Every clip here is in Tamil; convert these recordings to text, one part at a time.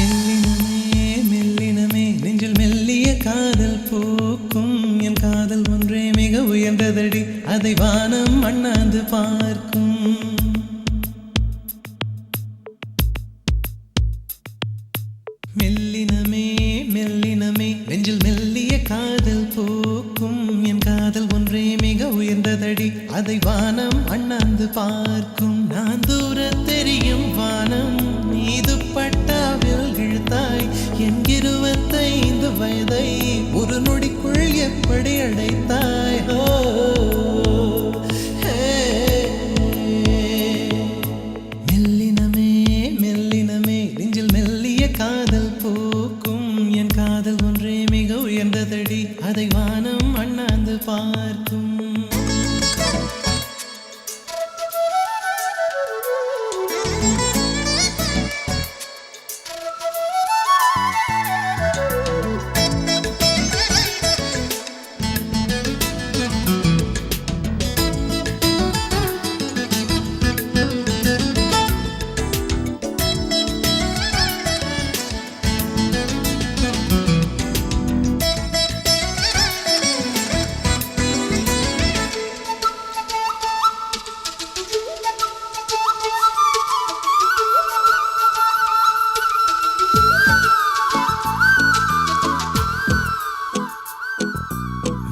மெல்லினமே மெல்லினமே நெஞ்சில் மெல்லிய காதல் பூக்கும் என் காதல் ஒன்றே மிக உயர்ந்ததடி அதை வானம் அண்ணாந்து பார்க்கும் மெல்லினமே மெல்லினமே நெஞ்சில் மெல்லிய காதல் பூக்கும் என் காதல் ஒன்றே மிக உயர்ந்ததடி அதை வானம் அண்ணாந்து பார்க்கும் நான் தூர தெரியும் வானம் மீது பட்டாவில் இழுத்தாய் என் 25 வயதை ஒரு நொடிக்குள் எப்படி அடைத்தாய் மெல்லினமே மெல்லினமே நெஞ்சில் மெல்லிய காதல் பூக்கும் என் காதல் ஒன்றே மிக உயர்ந்ததடி அதை வானம் அண்ணாந்து பார்க்கும்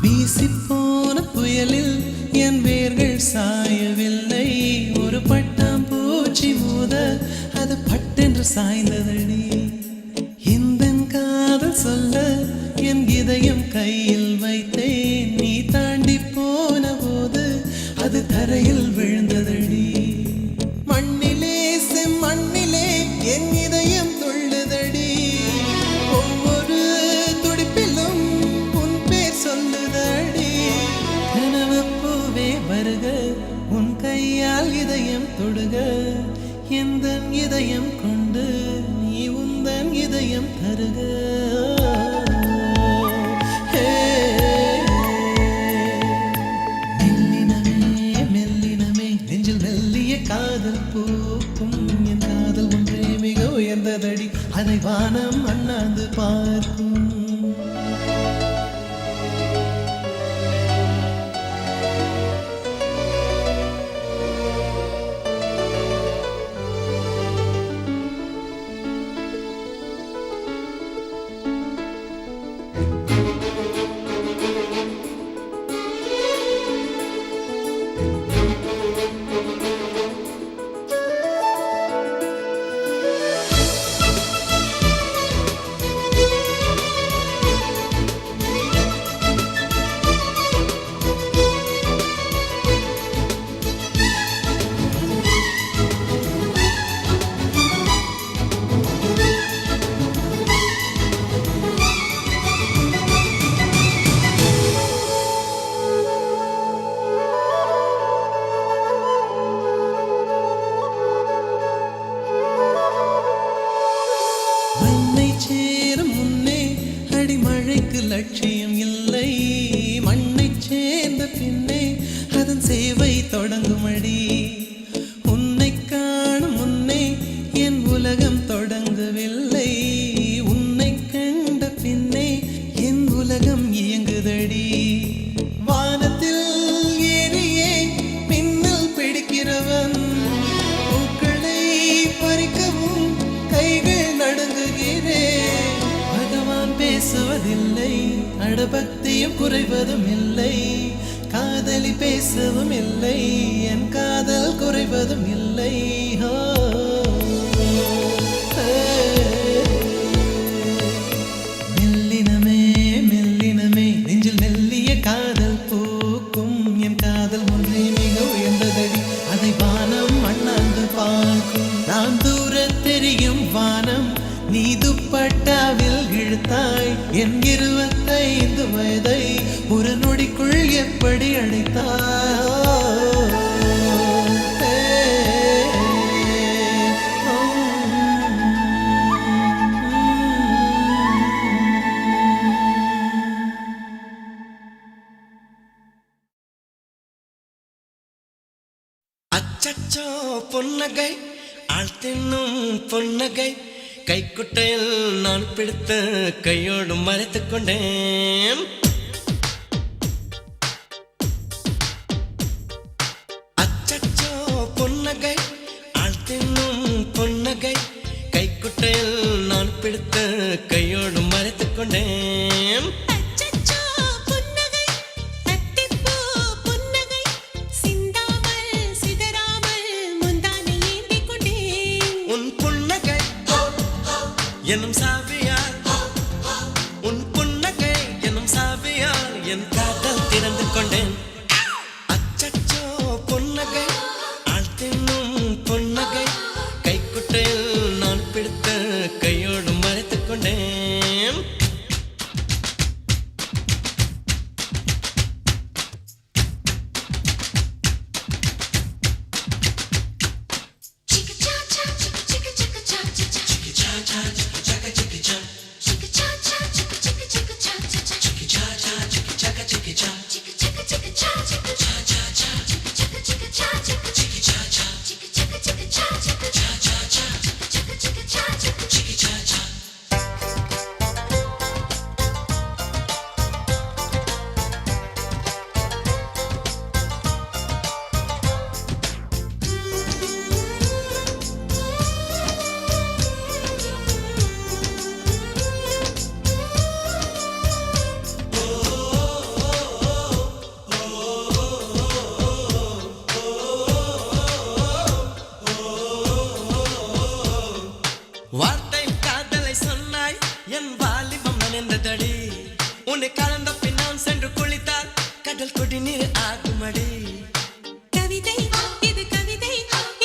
வீசிப்போன புயலில் என் வேர்கள் சாயவில்லை ஒரு பட்டாம்பூச்சி மோத அது பட்டென்று சாய்ந்ததடி இந்த காதல் சொல்ல என் இதயம் கையில் வைத்தேன் நீ தாண்டி போன போது அது தரையில் விழுந்ததடி மண்ணிலே செம்மண்ணிலே என் இதயம் துள்ளுதடி ஒவ்வொரு துடிப்பிலும் உன் பேர் சொல்லுதடி கனவு பூவே வருக உன் கையால் இதயம் தொடுக எந்த இதயம் கொண்டு நீ உந்தன் இதயம் தருக காதல் பூக்கும் என் காதல் ஒன்றே மிக உயர்ந்ததடி அதை வானம் அண்ணாந்து பார்க்கும் லட்சியம் இல்லை மண்ணை சேர்ந்த பின்னே அதன் சேவை தொடங்குமடி உன்னை காணும் முன்னே என் உலகம் தொடங்கவில்லை உன்னை கண்ட பின்னே என் உலகம் இயங்குதடி வானத்தில் ஏறியே மின்னல் பிடிக்கிறவன் பூக்களை பறிக்கவும் கைகள் நடுங்குகிறேன் பகவான் பேசுவதில்லை அடபக்தியும் குறைவதும் இல்லை காதலி பேசவும் இல்லை என் காதல் குறைவதும் இல்லை மெல்லினமே மெல்லினமே நெஞ்சில் மெல்லிய காதல் பூக்கும் என் காதல் ஒன்றே மிக உயர்ந்ததடி அதை வானம் அண்ணாந்து பார்க்கும் நான் தூர தெரியும் வானம் நீ துப்பட்டாவில் இழுத்தாய் என் 25 வயதை ஒரு நொடிக்குள் எப்படி அடைத்தாய் அச்சச்சோ பொன்னகை ஆழ்த்தின்னும் பொன்னகை கைக்குட்டையில் நான் பிடித்த கையோடு மறைத்துக் கொண்டேன். அச்சச்சோ பொன்னகை ஆள் தின்னும் பொன்னகை கைக்குட்டையில் நான் பிடித்த கையோடு மறைத்துக் கொண்டேன். எனும் சாவியால் உன் புன்னகை எனும் சாவியால் என் காதல் திறந்து கொண்டேன். அச்சச்சோ பொன்னகை ஆள் தின்னும் பொன்னகை கைக்குட்டையில் நான் பிடித்த கையோடு மறைத்துக் கொண்டேன். வார்த்தை காதலை சொன்னாய் என் வாலிபம் நனைந்ததடி. உன்னை கலந்த பின் நான் சென்று குளித்தால் கடல் குடிநீர் ஆகுமடி. கவிதை இது கவிதை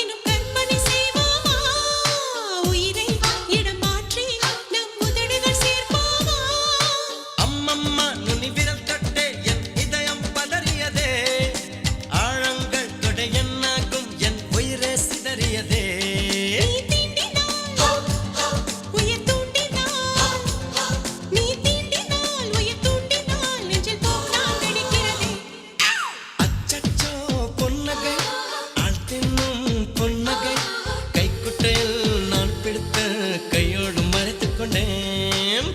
இன்னும் கற்பனை செய்வோமா? உயிரை இடம் மாற்றி நம் உதடுகள் சேர்ப்போமா? அம்மம்மா நுனி விரல் தொட்டே என் இதயம் பதறியதே. ஆழங்கள் தொட என்னாகும் என் உயிரே சிதறியதே. கையோடு மறைத்துக் கொண்டேன்.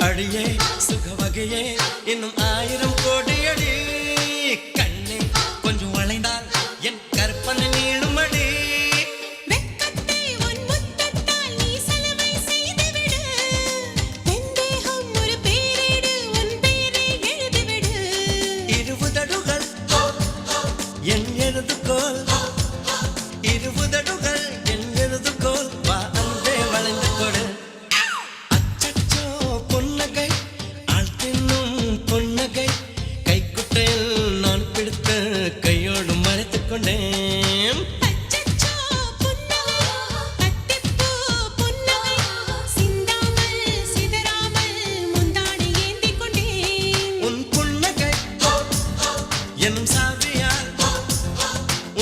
அடியே சுகவகையே இன்னும் 1000 கோடி அடி. கண்ணே கொஞ்சம் வளைந்தால் என் கற்பனை நீளுமடி. வெட்கத்தை உன் முத்தத்தால் நீ சலவை செய்துவிடு. வெந்தேகம் ஒரு பேரேடு உன் பேரை எழுதிவிடு. இருபுதடுகள் என் எழுதுகோல். இருபுதடுகள் என் எழுதுகோல். வா அன்பே வளைந்து கொடு. கையோடு மறைத்துக் கொண்டேன். அச்சச்சோ புன்னகை அத்திப்பூ புன்னகை சிந்தாமல் சிதறாமல் முந்தானை ஏந்திக் கொண்டேன். உன் புன்னகை எனும் சாவியால்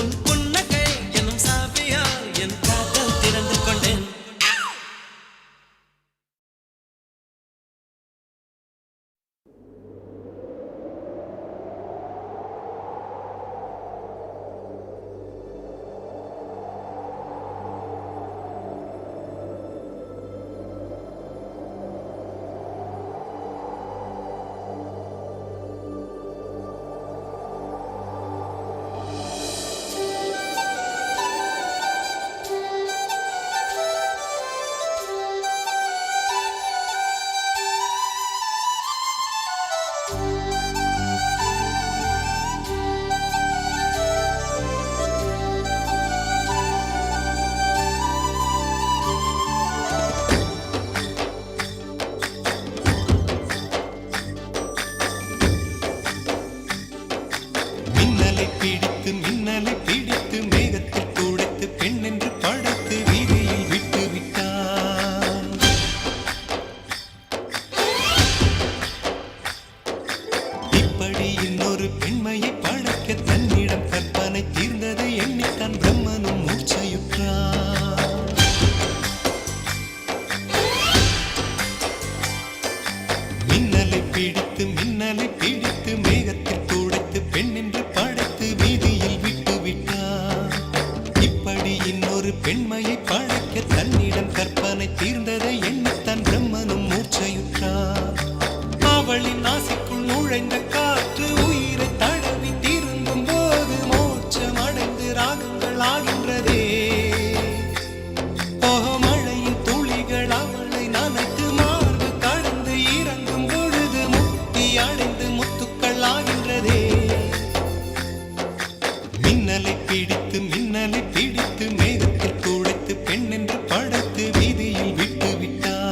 உன் புன்னகை எனும் சாவியால் என் காதல் திறந்து கொண்டேன். மின்னலை பிடித்து மேகத்தில் துடைத்து பெண் என்று படைத்து வீதியில் விட்டு விட்டான். இப்படி இன்னொரு பெண்மையை படைக்க தன்னிடம் கற்பனை தீர்ந்தது எண்ணித்தான் பிரம்மனும் மூர்ச்சையுற்றான். மின்னலை பிடித்து மேகத்தில் துடைத்து பெண் என்று படைத்து வீதியில் விட்டு விட்டான். இப்படி இன்னொரு பெண்மையை படைக்க தன்னிடம் கற்பனை தீர்ந்ததை எண்ணித்தான் பிரம்மனும் மூர்ச்சையுற்றான். அவளின் நாசிக்குள் நுழைந்த காற்று உயிரை தடவி திரும்பும் போது மோட்சம் அடைந்து ராகங்கள் ஆகின்றதே. மழையின் துளிகள் அவளை நனைத்து மார்பு கடந்து இறங்கும் பொழுது முக்தி அடைந்து முத்துக்கள் ஆகின்றதே. மின்னலை பிடித்து மேகத்தில் துடைத்து பெண் என்று படைத்து வீதியில் விட்டு விட்டான்.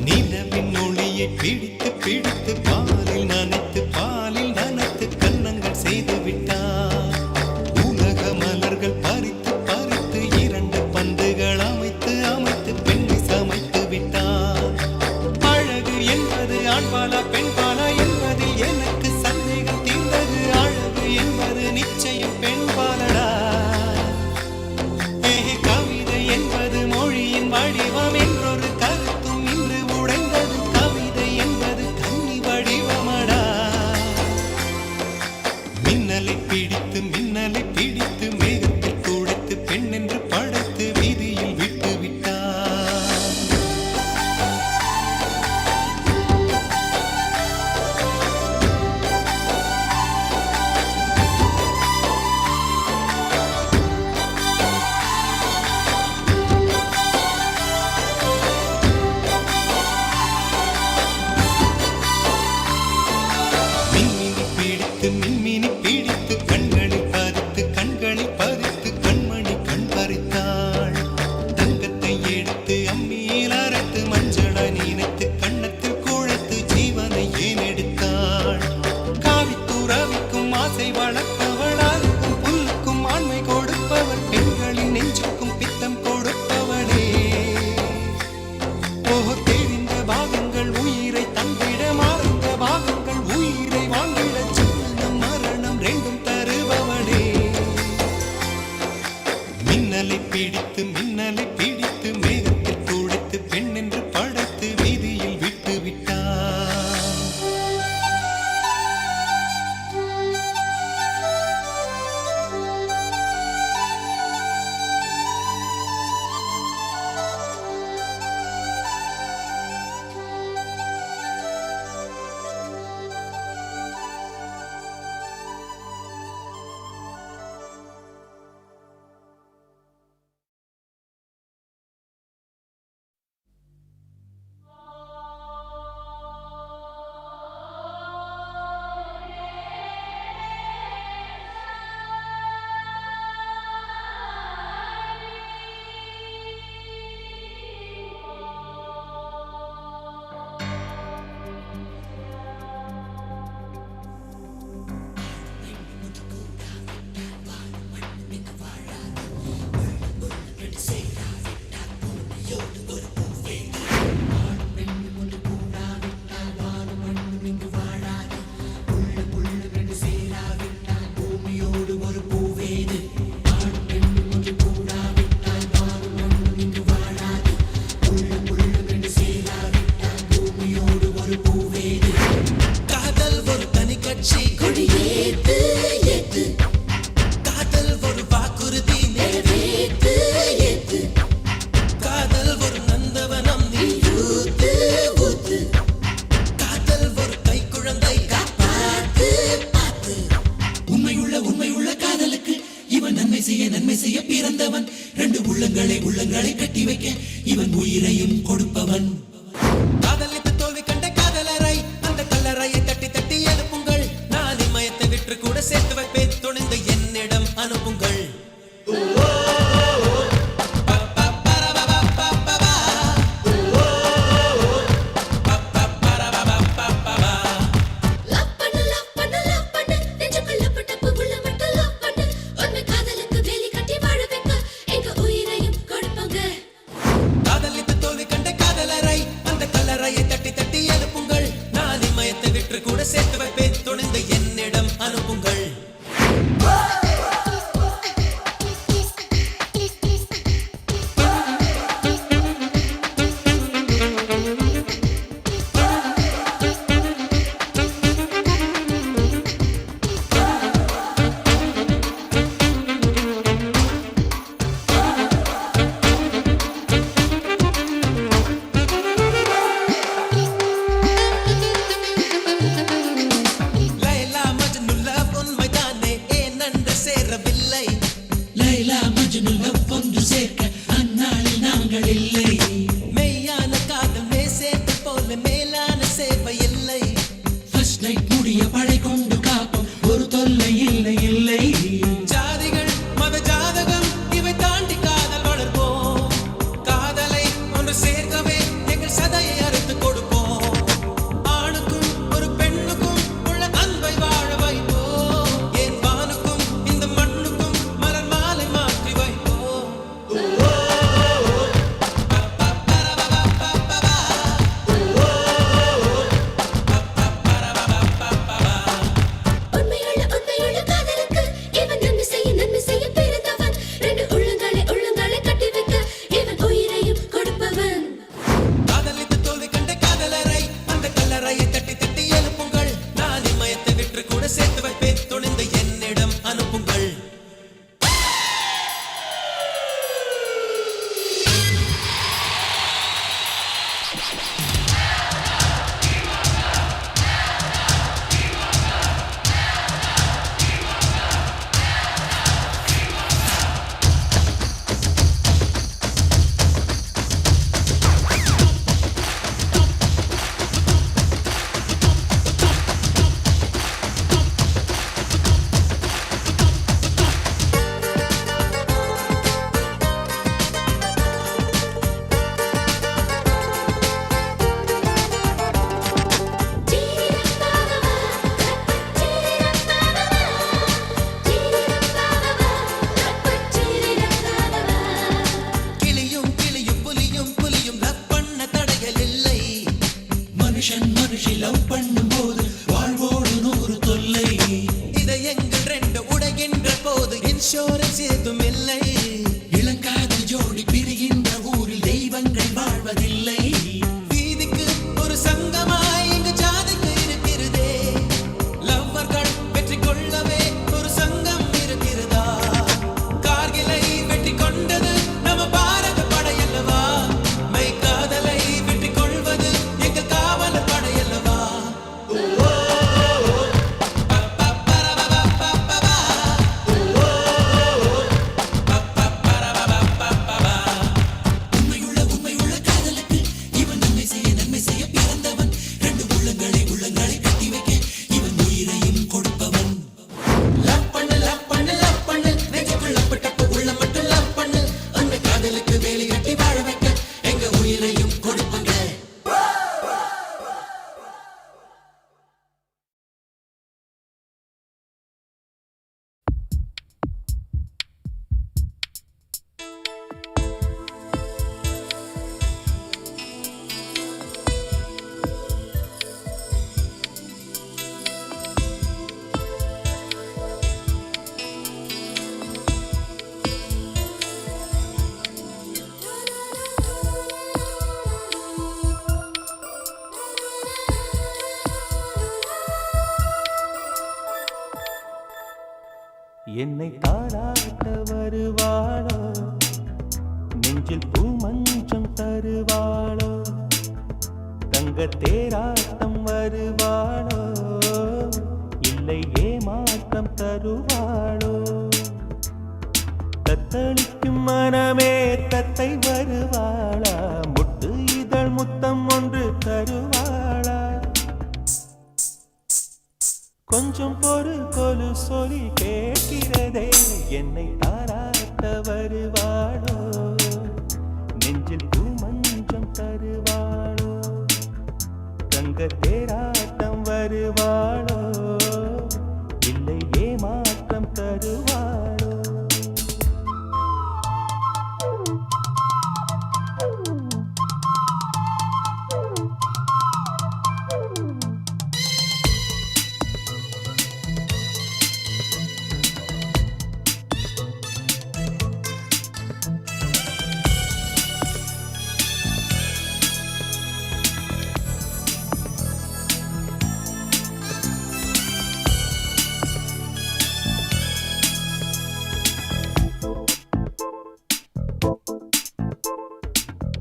நிலவின் ஒளியை பிடித்து பாலில் நனைத்து கன்னங்கள் செய்து விட்டார். உலக மலர்கள் பறித்து இரண்டு பந்துகள் அமைத்து பெண்ணை சமைத்து விட்டார். அழகு என்பது ஆண்பாலா பெண்பாலா என்பதில் எனக்கு சந்தேகம் தீர்ந்தது. அழகு என்பது நிச்சயம் பெண்பாலடா. கவிதை என்பது மொழியின் வடிவம் என்றொரு கருத்தும் இன்று உடைந்தது. கவிதை என்பது கன்னி வடிவமடா. மின்னலை பிடித்து மேகத்தில் துடைத்து பெண் என்று படைத்து வீதியில் விட்டு விட்டான். மின்மினி பிடித்து கண்களில் பறித்து கண்மணி கண் பறித்தாள். தங்கத்தை எடுத்து அம்மியில் அரைத்து மஞ்சளாய் நினைத்து கண்ணத்தில் குழைத்து ஜீவனை ஏன் எடுத்தாள். காவித்துறவிக்கும் ஆசை வளர்ப்பவள், அருகும் புல்லுக்கும் ஆண்மை கொடுப்பவள், பெண்களின் நெஞ்சுக்கும் பித்தம் கொடுப்பவளே. தெரிந்த பாகங்கள் உயிரை தந்திட, மறைந்த பாகங்கள் உயிரை வாங்கிட, ஜனனம் மரணம் ரெண்டும் தருபவளே. மின்னலை பிடித்து மேகத்தில் வைக்க இவன் உயிரையும் கொடுப்பவன். காதலித்து தோல்வி கண்ட காதலரை அந்த கல்லறையை தட்டி தட்டி எழுப்புங்கள். நான் இமயத்தை விற்று கூட சேர்த்து வைப்பேன், துணிந்து என்னிடம் அனுப்புங்கள். லவ் பண்ணு லவ் பண்ணு லவ் பண்ணு நெஞ்சுக்குள்ள பட்ட புகுல மட்டும் லவ் பண்ணு உன்னை காதலுக்கு வேலி கட்டி வாழ வைக்க எங்க உயிரையும் கொடுப்பாங்க. காதலித்து தோல்வி கண்ட காதலரை அந்த கல்லறையை தட்டி தட்டி எழுப்புங்கள். நான் இமயத்தை விற்று கூட சேர்த்து வைப்பேன், துணிந்து என்னிடம் அனுப்புங்கள். லைலா மஜ்னு லவ் உண்மைதானே, ஏன் நன்று சேரவில்லை? லைலா மஜ்னு லவ் ஒன்று சேர்க்க அந்நாளில் நாங்கள் இல்லை. மெய்யான காதல் மேசேட்டு போல மேலான சேவை இல்லை. ஃபர்ஸ்ட் நைட் முடிய படை கொண்டு காப்போம், ஒரு தொல்லை இல்லை இல்லை. ஜாதிகள் மத ஜாதகம் இவை தாண்டி காதல் வளர்ப்போம். காதலை ஒன்று சேர்க்கவே எங்கள் சதையை அறுத்து கொடுப்போம். ஆணுக்கும் ஒரு பெண்ணுக்கும் உள்ள அன்பை வாழ வைப்போம். என் வானுக்கும் இந்த மண்ணுக்கும் மலர் மாலை மாற்றி வைப்போம். உண்மையுள்ள காதலுக்கு இவன் நன்மை செய்ய பிறந்தவன். ரெண்டு உள்ளங்களை கட்டி வைக்க இவன் உயிரையும் கொடுப்பவன். காதலித்து தோல்வி கண்ட காதலரை அந்த கல்லறையை தட்டி தட்டி எழுப்புங்கள். நான் இமயத்தை விற்று கூட சேர்த்து வைப்பேன், துணிந்து என்னிடம் அனுப்புங்கள். கிளியும் கிளியும் புலியும் புலியும் லவ் பண்ண தடைகள் இல்லை. மனுஷன் மனுஷி லவ் பண்ணும் போது வாழ்வோடு 100 தொல்லை. இதை எங்கள் ரெண்டு உடைகின்ற போது இன்சூரன்ஸ் ஏதும் இல்லை. இளங்காதல் ஜோடி பிரிகின்ற ஊரில் தெய்வங்கள் வாழ்வதில்லை. வீதிக்கு ஒரு சங்கமாய் எங்க ஜாதிக்கு இருக்கிறதே. லவ்வர்கள் வெற்றி கொள்ளவே ஒரு சங்கம் இருக்கிறதா? கார்கிலை வெற்றி கொண்டது நம்ம பாரத படையல்லவா? மெய் காதலை வெற்றி கொள்வது எங்கள் காவலர் படையல்லவா? உண்மையுள்ள காதலுக்கு இவன் நன்மை செய்ய பிறந்தவன். ரெண்டு உள்ளங்களை கட்டி வைக்க இவன் உயிரையும் கொடுப்பவன். லவ் பண்ணு லவ் பண்ணு லவ் பண்ணு நெஞ்சுக்குள்ள பட்ட உள்ள மட்டும் லவ் பண்ணு. உண்மை காதலுக்கு வேலி கட்டி வாழ வைக்க எங்க உயிரையும் கொடுப்பாங்க. என்னை தாளாட்ட வருவாளோ, நெஞ்சில் பூமஞ்சம் தருவாளோ, தங்க தேராட்டம் வருவாளோ, இல்லை ஏமாற்றம் தருவாளோ. தத்தளிக்கும் மனமே தத்தை வருவாளா, முட்டு இதழ் முத்தம் ஒன்று தருவாளா, கொஞ்சம் பொறு கொலு சொல்லி கேட்கிறதே என்னை தாராட்ட வருவாளோ, நெஞ்சில் பூமஞ்சம் தருவாளோ, தங்க தேராட்டம் வருவாளோ, இல்லை ஏமாற்றம் தருவாளோ.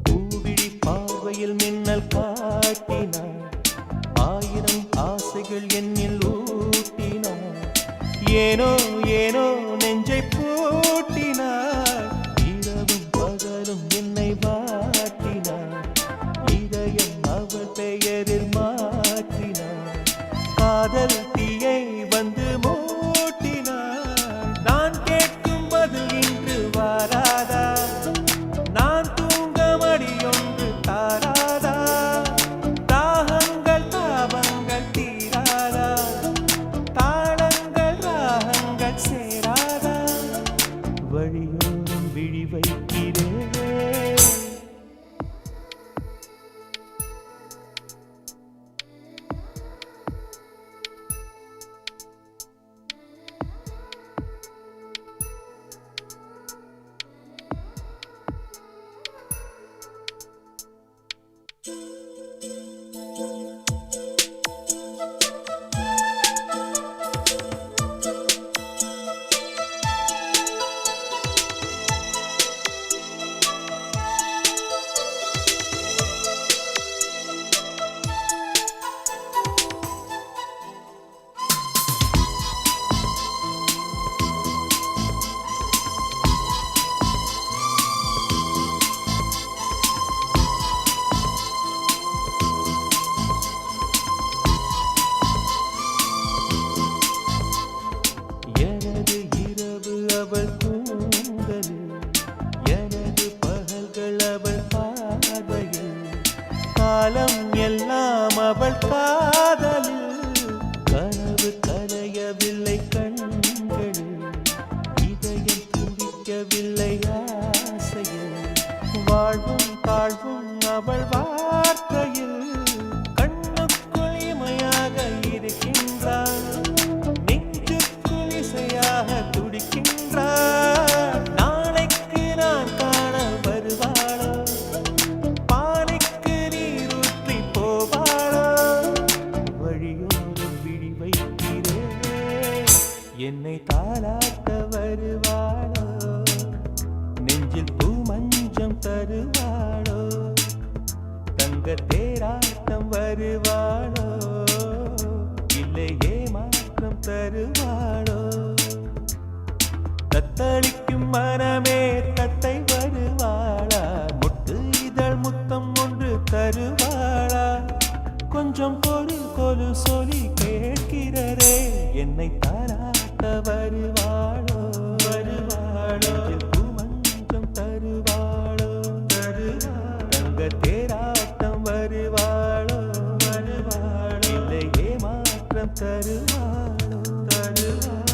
பூவிழி பார்வையில் மின்னல் காட்டினார், ஆயிரம் ஆசைகள் என்னில் ஊட்டினார், ஏனோ ஏனோ நெஞ்சை பூட்டினார், இரவும் பகலும் என்னை வாட்டினார், இதயம் அவள் பெயரில் மாற்றினார், காதல் தீயை வந்து மூட்டினார், நான் கேட்கும் பதில் இன்று வாராதா, நான் தூங்க மடியொன்று தாராதா, தாகங்கள் தாபங்கள் தீராதா, தாளங்கள் ராகங்கள் சேராதா, வழியோரம் விழி வைக்கிறேன். எனது இரவு அவள் கூந்தலில், எனது பகல்கள் அவள் பார்வையில், காலம் எல்லாம் அவள் காதலில், கனவு கலையவில்லை கண்களில், இதயம் துடிக்கவில்லை ஆசையில், வாழ்வும் தாழ்வும் அவள் வார்த்தையில், கண்ணுக்குள் இமையாக இருக்கின்றாள், நெஞ்சுக்குள் இசையாக துடிக்கின்றாள், நாளைக்கு நான் காண வருவாளோ, பானைக்கு நீரூற்றி போவாளோ, வழியோரம் விழி வைக்கிறேன் என்னை தாளாட்ட வருவாளோ, நெஞ்சில் பூமஞ்சம் தருவாளோ, தங்க தேராட்டம் வருவாளோ, இல்லை ஏமாற்றம் தருவாளோ, தத்தளிக்கும் மனமே தத்தை வருவாளா, முட்டு இதழ் முத்தம் ஒன்று தருவாளா, கொஞ்சம் பொறு கொலு சொல்லி கேட்கிறதே என்னை தாராட்ட வருவாளோ, வருவாளோ, பூமஞ்சம் தருவாளோ, தருவாளோ, தங்க தேராட்டம் வருவாளோ, வருவாளோ, இல்லை ஏமாற்றம் தருவாளோ, தருவாளோ.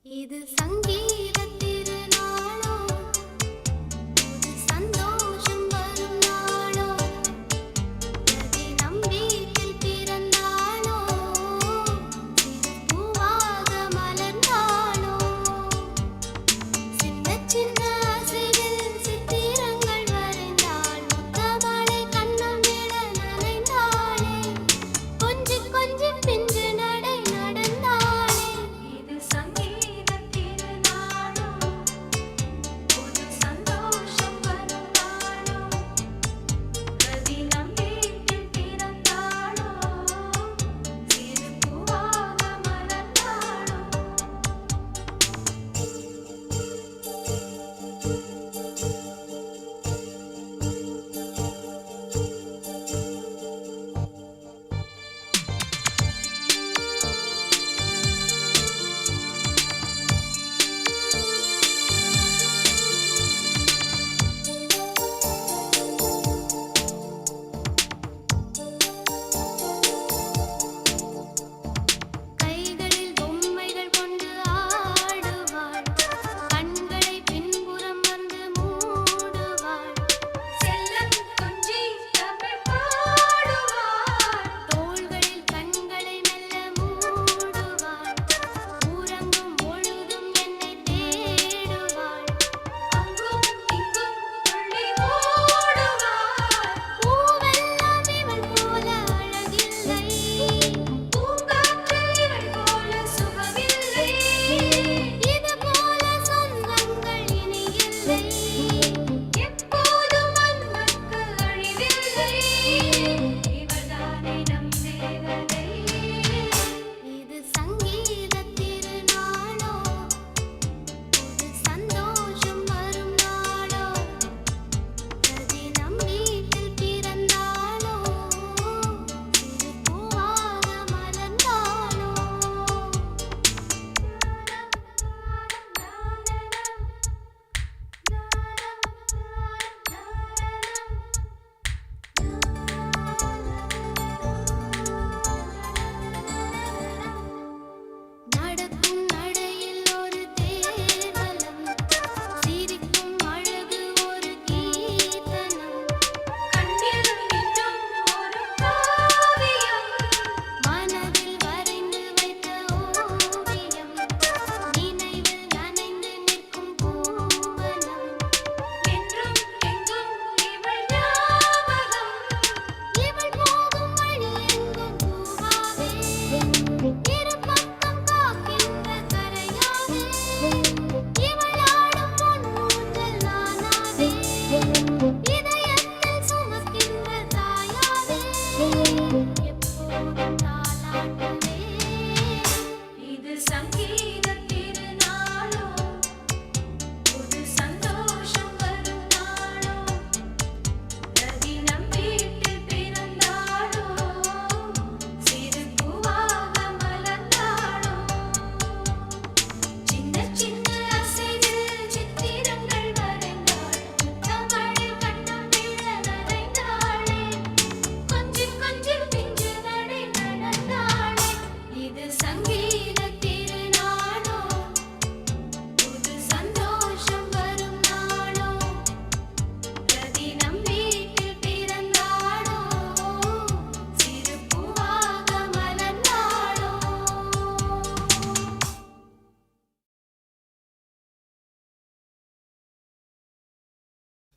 இது சங்கீத திருநாளோ, புது சந்தோஷம் வரும் நாளோ, எதை நம்பி பிறந்தாளோ,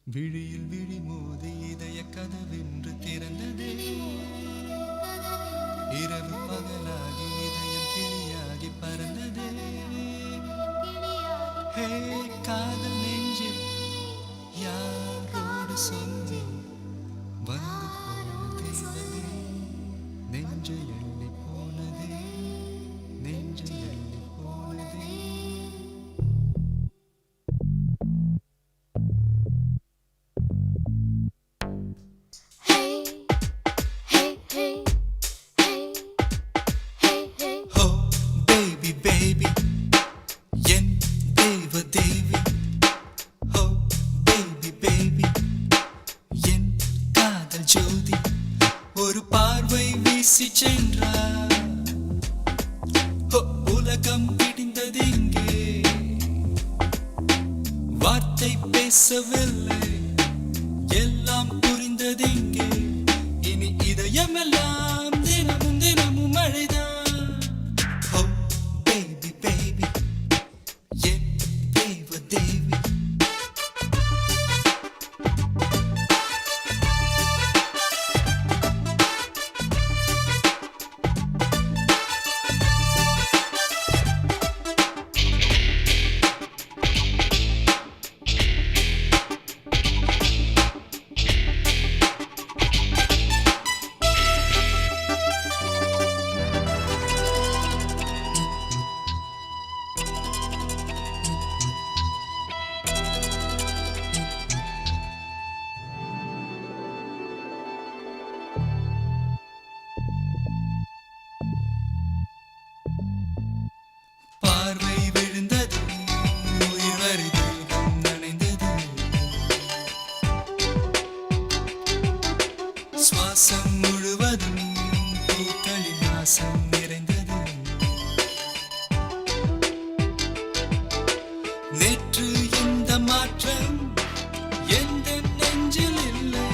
விழியில் விழி மோதி இதய கதவென்று திறந்ததே இரவு பகலாகி இதயம் கிளியாகி பறந்ததே ஹே காதல் நெஞ்சில் யாரோடு சொல்லி வந்து போனதே நெஞ்சை எள்ளி போனதே நெஞ்சை எள்ளி போனதே Hey, hey, hey, hey, hey, hey. Oh baby baby என் தேவ தேவி Oh baby baby என் காதல் ஜோதி ஒரு பார்வை வீசி சென்றார் Oh, உலகம் பிடிந்தது இங்கே வார்த்தை பேசவில்லை எல்லாம் புரிந்தது இங்கே இனி இதயமெல்லாம் தினமும் தினமும் மழைதான் Oh baby baby என் தேவ தேவி பார்வை விழுந்தது உயிர் வருது நனைந்தது சுவாசம் முழுவதும் பூக்களின் வாசம் நிறைந்தது நேற்று இந்த மாற்றம் எந்த நெஞ்சில் இல்லை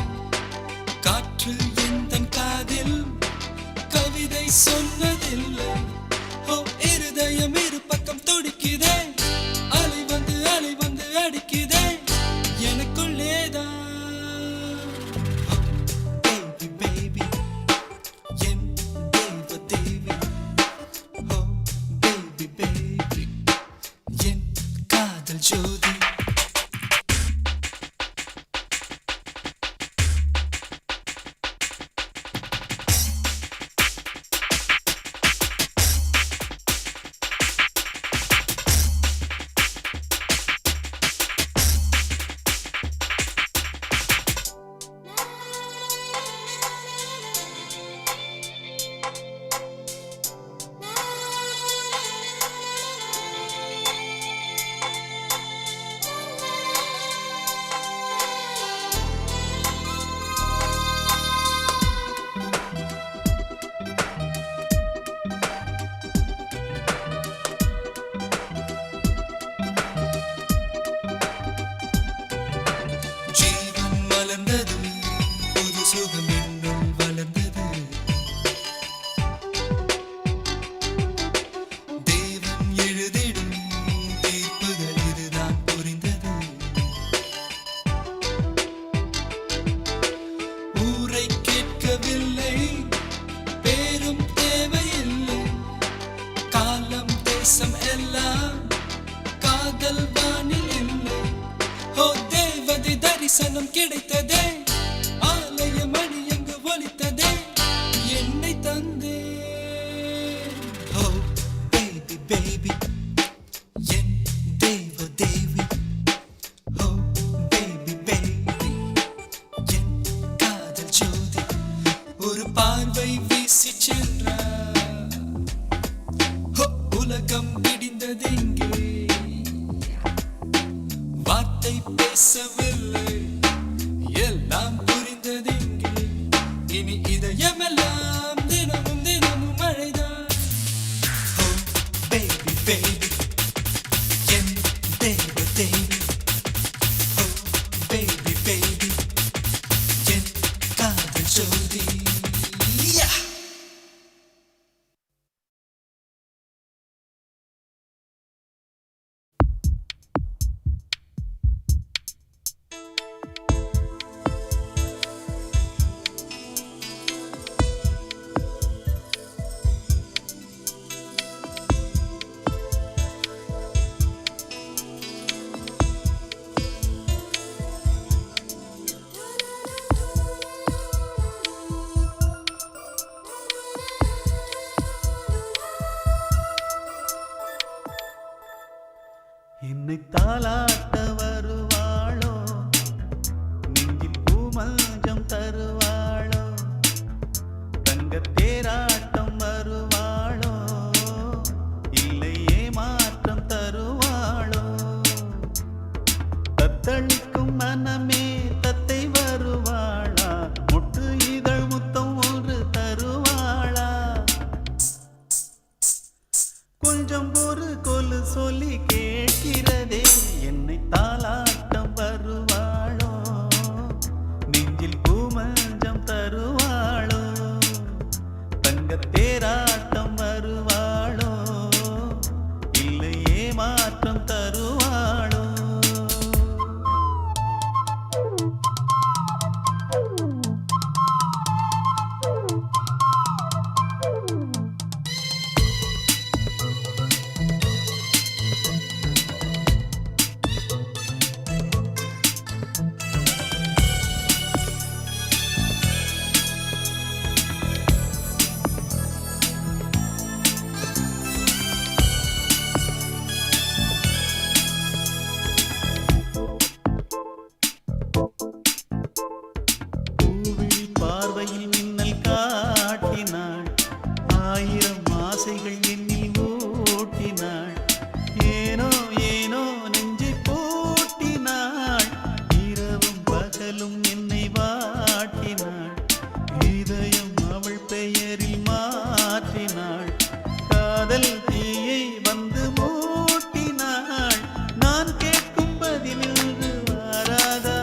காற்று எந்த காதில் கவிதை சொன்னதில்லை ஓ இருதயம் இரு பக்கம் துடிக்குதே அலை வந்து அடிக்குதே எனக்குள்ளேதான் Oh, baby baby என் தேவ தேவி Oh baby baby என் காதல் ஜோதி ஜீவன் மலர்ந்தது புது சுகம் என்னுள் வளர்ந்தது தேவன் எழுதிடும் தீர்ப்புகள் இதுதான் புரிந்தது ஊரை கேட்கவில்லை பேரும் தேவையில்லை காலம் தேசம் எல்லாம் காதல் வானில் இல்லை ஓ தேவதை தரிசனம் கிடைத்ததே ஆலய மணி எங்கு ஒலித்ததே என்னை தந்தே ஓ baby baby என் தேவ தேவி ஓ baby baby என் காதல் ஜோதி ஒரு பார்வை வீசி சென்றார் ஓ உலகம் பிடிந்தது இங்கே வார்த்தை பேசவில்லை எல்லாம் புரிந்தது இங்கே இனி இதயமெல்லாம் தினமும் தினமும் மழைதான் Oh baby baby என் தேவ தேவி Oh baby baby என் காதல் ஜோதி Yeah! என்னை தாலாட்ட வருவாளோ, நெஞ்சில் பூமஞ்சம் தருவாளோ, தங்கத் தேராட்டம் வருவாளோ, இல்லை ஏமாற்றம் தருவாளோ, தத்தளிக்கும் மனமே தத்தை வருவாளா, முட்டு இதழ் முத்தம் ஒன்று தருவாளா, கொஞ்சம் ஒரு கொலு சொல்லி கேட்கிறதே, என்னை தாலாட்டம் வருவாளோ, நெஞ்சில் பூமஞ்சம் தருவாளோ, தங்கத் தேராட்டம் வருவாளோ, இல்லை ஏமாற்றம் தருவாளோ. பூவிழி பார்வையில் மின்னல் காட்டினாள், ஆயிரம் ஆசைகள் எண்ணில் ஊட்டினாள், ஏனோ ஏனோ நெஞ்சை பூட்டினாள், இரவும் பகலும் என்னை வாட்டினாள், இதயம் அவள் பெயரில் மாற்றினாள், காதல் தீயை வந்து மூட்டினாள், நான் கேட்கும் பதிலில் வாராதா,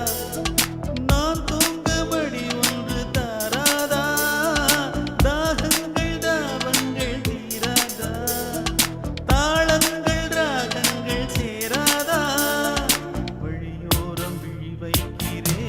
நான் தூங்கபடி ஒன்று தாராதா, தாகங்கள் தாபங்கள் தீராதா, தாளங்கள் ராகங்கள் சேராதா, வழியோரம் விழி வைக்கிறேன்.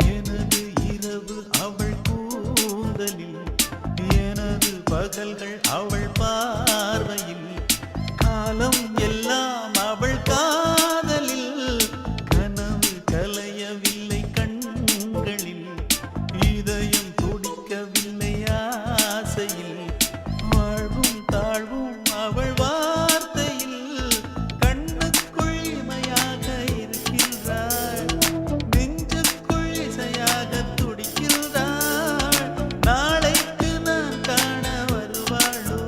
எனது இரவு அவள் கூந்தலில், எனது பகல்கள் அவள் பார்வையில், காலம் எல்லாம் அவள் காதலில், கனவு கலையவில்லை கண்களில், இதயம் துடிக்கவில்லை ஆசையில், வாழ்வும் தாழ்வும் அவள் வார்த்தையில், கண்ணுக்குள் இமையாக இருக்கின்றாள், நெஞ்சுக்குள் இசையாக துடிக்கின்றாள், நாளைக்கு நான் காண வருவாளோ,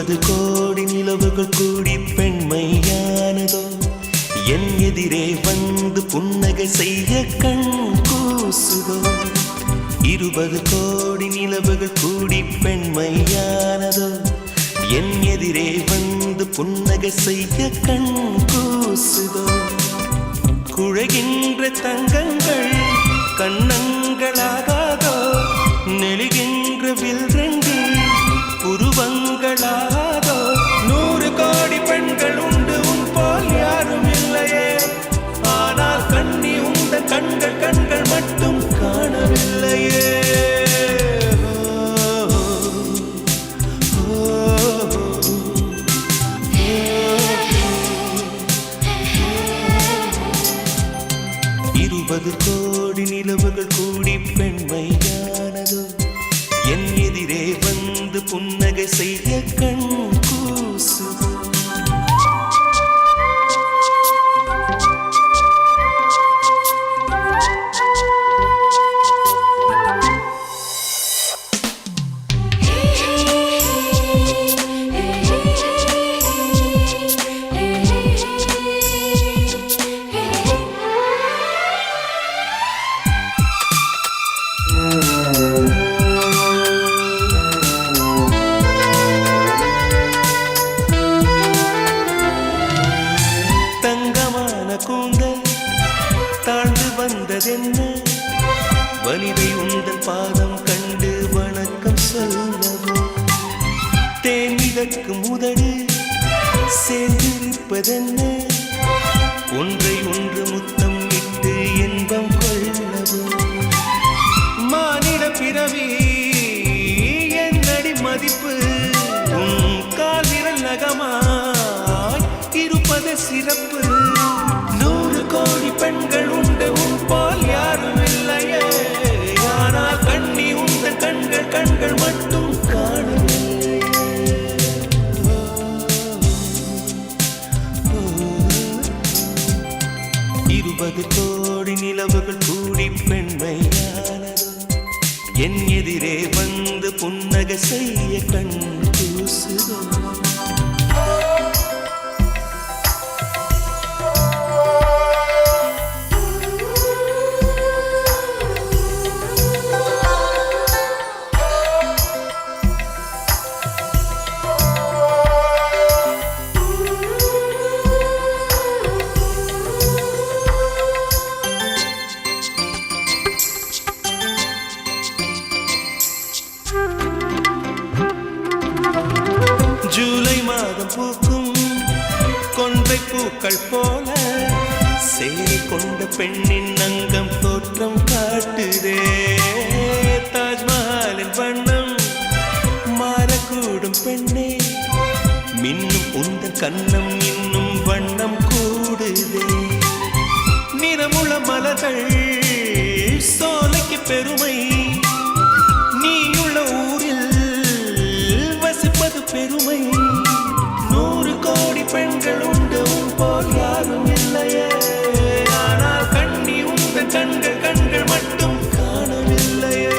இருபது கோடி நிலவுகள் கூடி பெண்மையானதோ என் எதிரே வந்து புன்னகை செய்ய கண் கூசுதோ இருபது கோடி நிலவுகள் கூடி பெண்மையானதோ என் எதிரே வந்து புன்னகை செய்ய கண் கூசுதோ குழைகின்ற தங்கங்கள் கண்ணங்களாகாதோ நெளிகின்ற வில்ரெண்டு உருவங்களாகாதோ 100 கோடி பெண்கள் உண்டு உன் போல் யாரும் இல்லையே ஆனால் கண்ணி உந்த கண்கள் கண்கள் மட்டும் காணவில்லையே இருபது கோடி நிலவுகள் கூடி பெண்மையானதோ என் எதிரே வந்து புன்னகை செய்ய கண் கூசுதோ கூந்தல் தாழ்ந்து வந்ததென்ன வலிவை உந்தன் பாதம் கண்டு வணக்கம் சொல்லவோ தேன் மிதக்கும் உதடு சேர்ந்திருப்பதென்ன ஒன்றை ஒன்று முத்தம் இட்டு இன்பம் கொள்ளவோ மானிட பிறவி என்னடி மதிப்பு உன் கால் விரல் நகமாய் இருப்பது சிறப்பு 100 கோடி பெண்கள் உண்டு உன் போல் யாரும் இல்லையே ஆனால் கண்ணி உந்த கண்கள் கண்கள் மட்டும் காணவில்லையே 20 கோடி நிலவுகள் கூடி பெண்மையானதோ என் எதிரே வந்து புன்னகை செய்ய கண் கூசுதோ ஜூலை மாதம் பூக்கும் கொன்றை பூக்கள் போல சேலை கொண்ட பெண்ணின் அங்கம் தோற்றம் காட்டுதே தாஜ்மஹாலின் வண்ணம் மாறக்கூடும் பெண்ணே மின்னும் உந்தன் கண்ணம் இன்னும் வண்ணம் கூடுதே நிறமுள்ள மலர்கள் சோலைக்கு பெருமை நீயுள்ள ஊரில் வசிப்பது பெருமை 100 கோடி பெண்கள் உண்டு உன் போல் யாரும் இல்லையே ஆனால் கண்ணி உந்த கண்கள் கண்கள் மட்டும் காணவில்லையே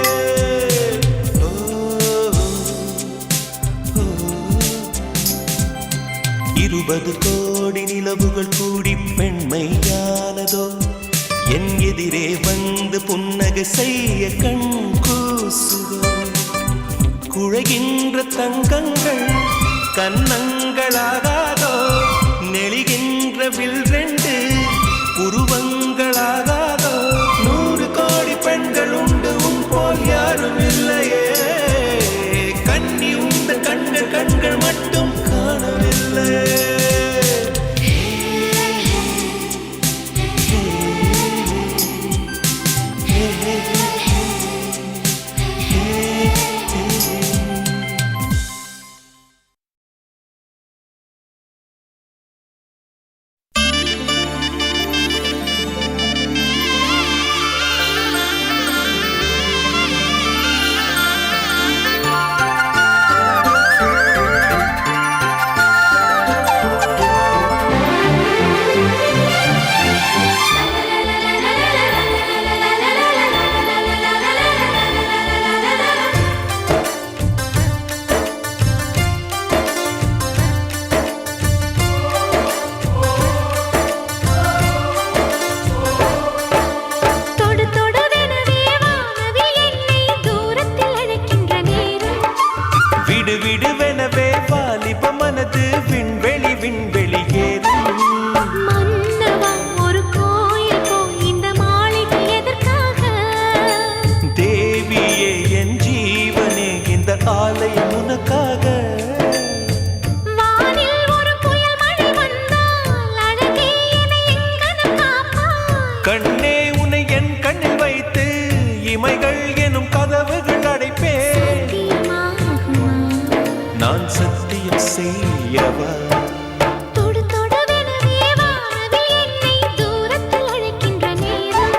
20 கோடி நிலவுகள் கூடி பெண்மையானதோ என் எதிரே வந்து புன்னகை செய்ய கண் கூசுதோ குழைகின்ற தங்கங்கள் கண்ணங்களாகாதோ நெளிகின்ற வில்ரெண்டு உருவங்களாகாதோ 100 கோடி பெண்கள் உண்டு உன் போல் யாரும் இல்லையே கண்ணி உந்த கண்கள் கண்கள் மட்டும் காணவில்லையே மனது விண்வெளி விண்வெளி ஏறும். மன்னவா ஒரு கோயில் போய் இந்த மாளிகை எதற்காக? தேவியே என் ஜீவனே இந்த ஆலயம் உனக்காக. வானில் ஒரு புயல் மழை வந்தால் அழகே என்னை எங்கனம் காப்பாய். கண்ணே உன்னை என் கண்ணில் வைத்து இமைகள் எனும் கதவுகள் அடைப்பேன். சத்தியமாகுமா? நான் சத்தியம் செய்யவா? தொடு தொடுவெனவே வானவில் என்னை தூரத்தில் அழைக்கின்ற நேரம்.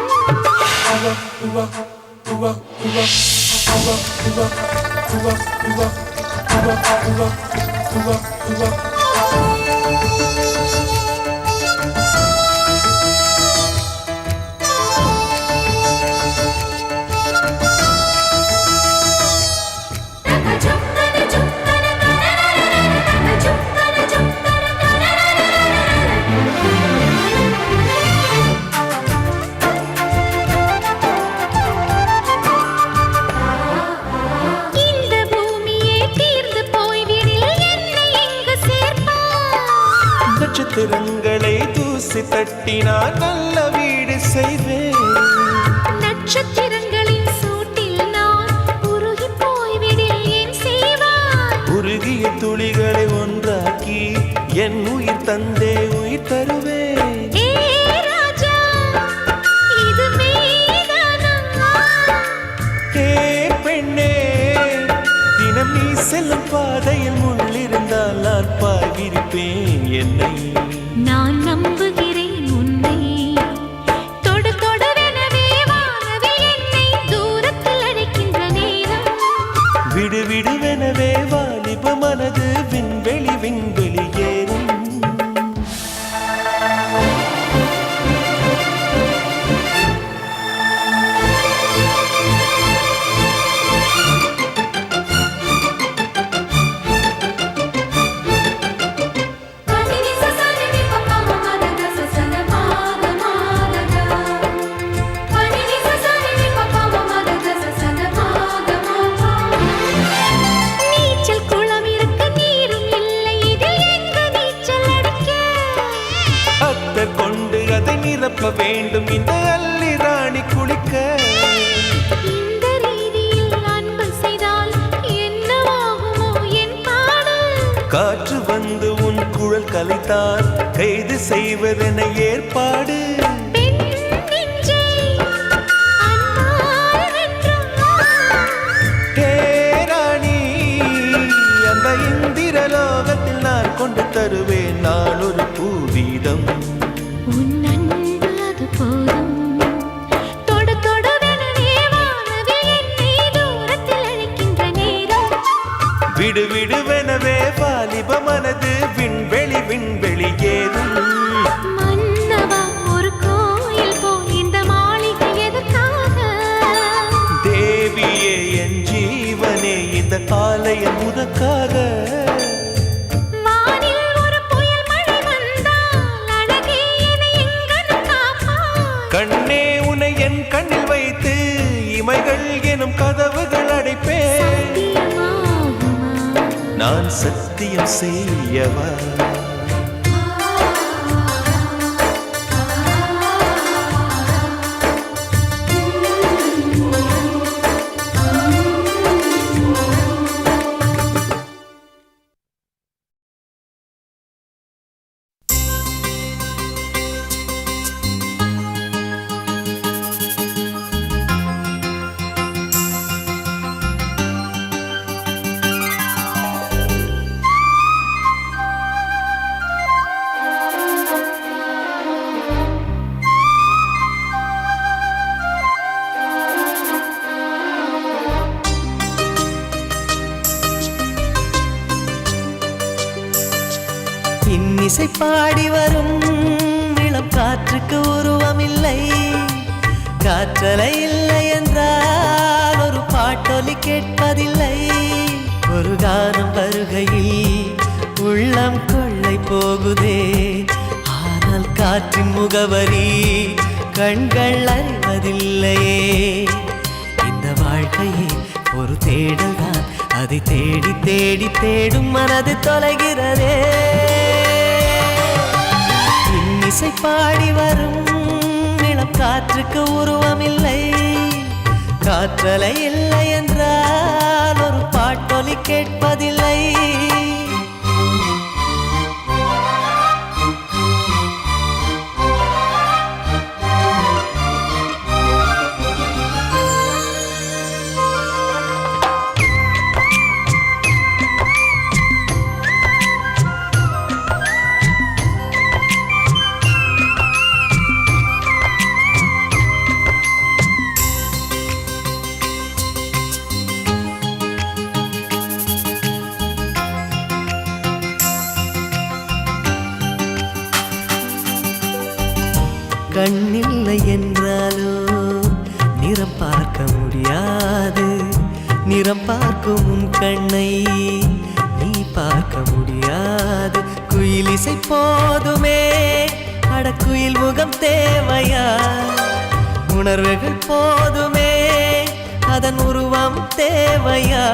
இந்த பூமியே தீர்ந்து போய்விடில் என்னை எங்கு சேர்ப்பாய்? நட்சத்திரங்களை தூசி தட்டினால் நல்ல வீடு செய்வேன். நட்சத்திரங்களின் சூட்டில் நான் உருகி போய்விடில் ஏன் செய்வாய்? உருகிய துளிகளை ஒன்றாக்கி என் உயிர் தந்தே உயிர் தருவேன். ஏ ராஜா, இது மெய்தானா? ஏ பெண்ணே, தினம் நீ செல்லும் பாதையில் முள்ளிருந்தால் நான் பாய்விருப்பேன் என்னை. நான் நம்புகிறேன் உன்னை. தொடு தொடுவெனவே வானவில் என்னை தூரத்தில் அழைக்கின்ற நேரம். விடு விடுவெனவே வாலிப மனது விண்வெளி விண்வெளி ஏறும். நீச்சல் குளம் இருக்கு, நீரும் இல்லை, இதில் எங்கு நீச்சல் அடிக்க? அத்தர் கொண்டு அதை நிரப்ப வேண்டும் இந்த அல்லி ராணி குளிக்க. இந்த ரீதியில் அன்பு செய்தால் என்னவாகுமோ என் பாடு? காற்று வந்து உன் குழல் கலைத்தால் கைது செய்வதென ஏற்பாடு. பெண் நெஞ்சை அன்பால் வென்றாய். ஹே ராணி, அந்த இந்திரலோகத்தில் நான் கொண்டு தருவேன் நான் ஒரு பூவீதம். உன் அன்பு அது போதும். தொடு தொடுவெனவே வானவில் என்னை தூரத்தில் அழைக்கின்ற நேரம். விடு விடுவெனவே வாலிப மனது விண்வெளி விண்வெளி ஏறும். மன்னவா ஒரு கோயில் போய் இந்த மாளிகை எதற்காக? தேவியே என் ஜீவனே இந்த ஆலயம் உனக்காக. வானில் ஒரு புயல் மழை வந்தால் அழகே என்னை எங்கனம் காப்பாய். கண்ணே உன்னை என் கண்ணில் வைத்து இமைகள் எனும் கதவுகள் அடைப்பேன். சத்தியமாகுமா? நான் சத்தியம் செய்யவா? இன்னிசை பாடி வரும் இளம் காற்றுக்கு உருவமில்லை. காற்றலை இல்லை என்றால் ஒரு பாட்டொலி கேட்பதில்லை. ஒரு கானம் வருகையில் உள்ளம் கொள்ளை போகுதே. ஆனால் காற்றின் முகவரி கண்கள் அறிவதில்லையே. இந்த வாழ்க்கையே ஒரு தேடல்தான், அது அதை தேடி தேடி தேடும் மனது தொலைகிறதே. இன்னிசை பாடி வரும் இளம் காற்றுக்கு உருவமில்லை. காற்றலை இல்லை என்றால் ஒரு பாட்டொலி கேட்பதில்லை. கண்ணில்லை என்றாலோ நிறம் பார்க்க முடியாது. நிறம் பார்க்கும் உன் கண்ணை நீ பார்க்க முடியாது. குயில் இசை போதுமே, அடக்குயில் முகம் தேவையா? உணர்வுகள் போதுமே, அதன் உருவம் தேவையா?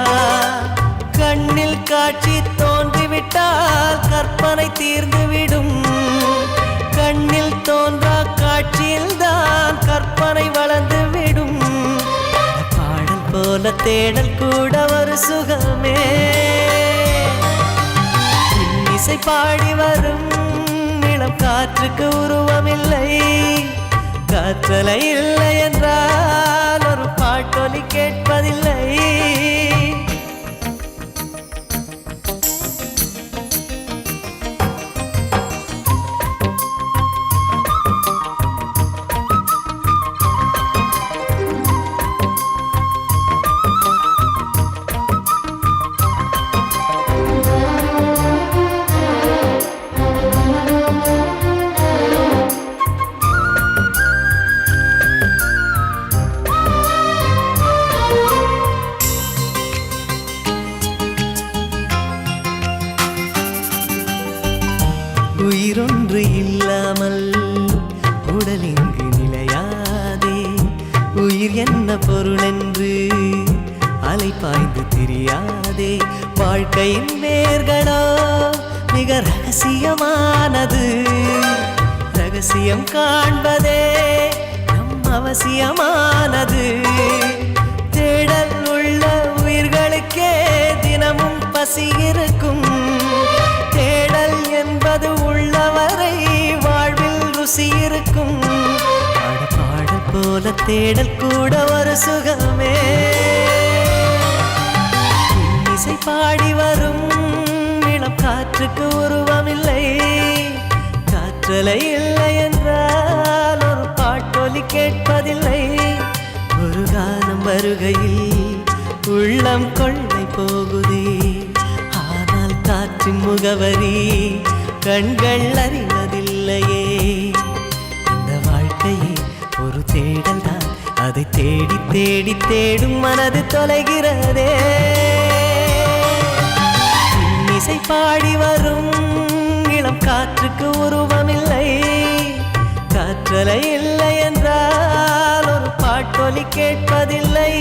கண்ணில் காட்சி தோன்றிவிட்டால் கற்பனை தீர்ந்துவிடும். கண்ணில் தோன்றா காட்சியில் தான் கற்பனை வளர்ந்து விடும். பாடல் போல தேடல் கூட ஒரு சுகமே. இன்னிசை பாடி வரும் இளம் காற்றுக்கு உருவமில்லை. காற்றலை இல்லை என்றால் ஒரு பாட்டொலி கேட்பதில்லை. உயிரொன்று இல்லாமல் உடல் இங்கு நிலையாதே. உயிர் என்ன பொருள் என்று அலைப்பாய்ந்து தெரியாதே. வாழ்க்கையின் வேர்களோ மிக ரகசியமானது. ரகசியம் காண்பதே நம் அவசியமானது. தேடல் உள்ள உயிர்களுக்கே தினமும் பசி இருக்கும். தேடல் என்பது உள்ளவரை வாழ்வில் ருசி இருக்கும். பாடல் போல தேடல் கூட ஒரு சுகமே. இசை பாடி வரும் இளம் காற்றுக்கு உருவமில்லை. காற்றலை இல்லை என்றால் ஒரு பாட்டொலி கேட்பதில்லை. ஒரு காலம் வருகையில் உள்ளம் கொள்ளை போகுதே. காற்றின் முகவரி கண்கள் அறிவதில்லையே. இந்த வாழ்க்கையே ஒரு தேடல் தான், அதை தேடி தேடி தேடும் மனது தொலைகிறதே. இசை பாடி வரும் இளம் காற்றுக்கு உருவமில்லை. காற்றலை இல்லை என்றால் ஒரு பாட்டொலி கேட்பதில்லை.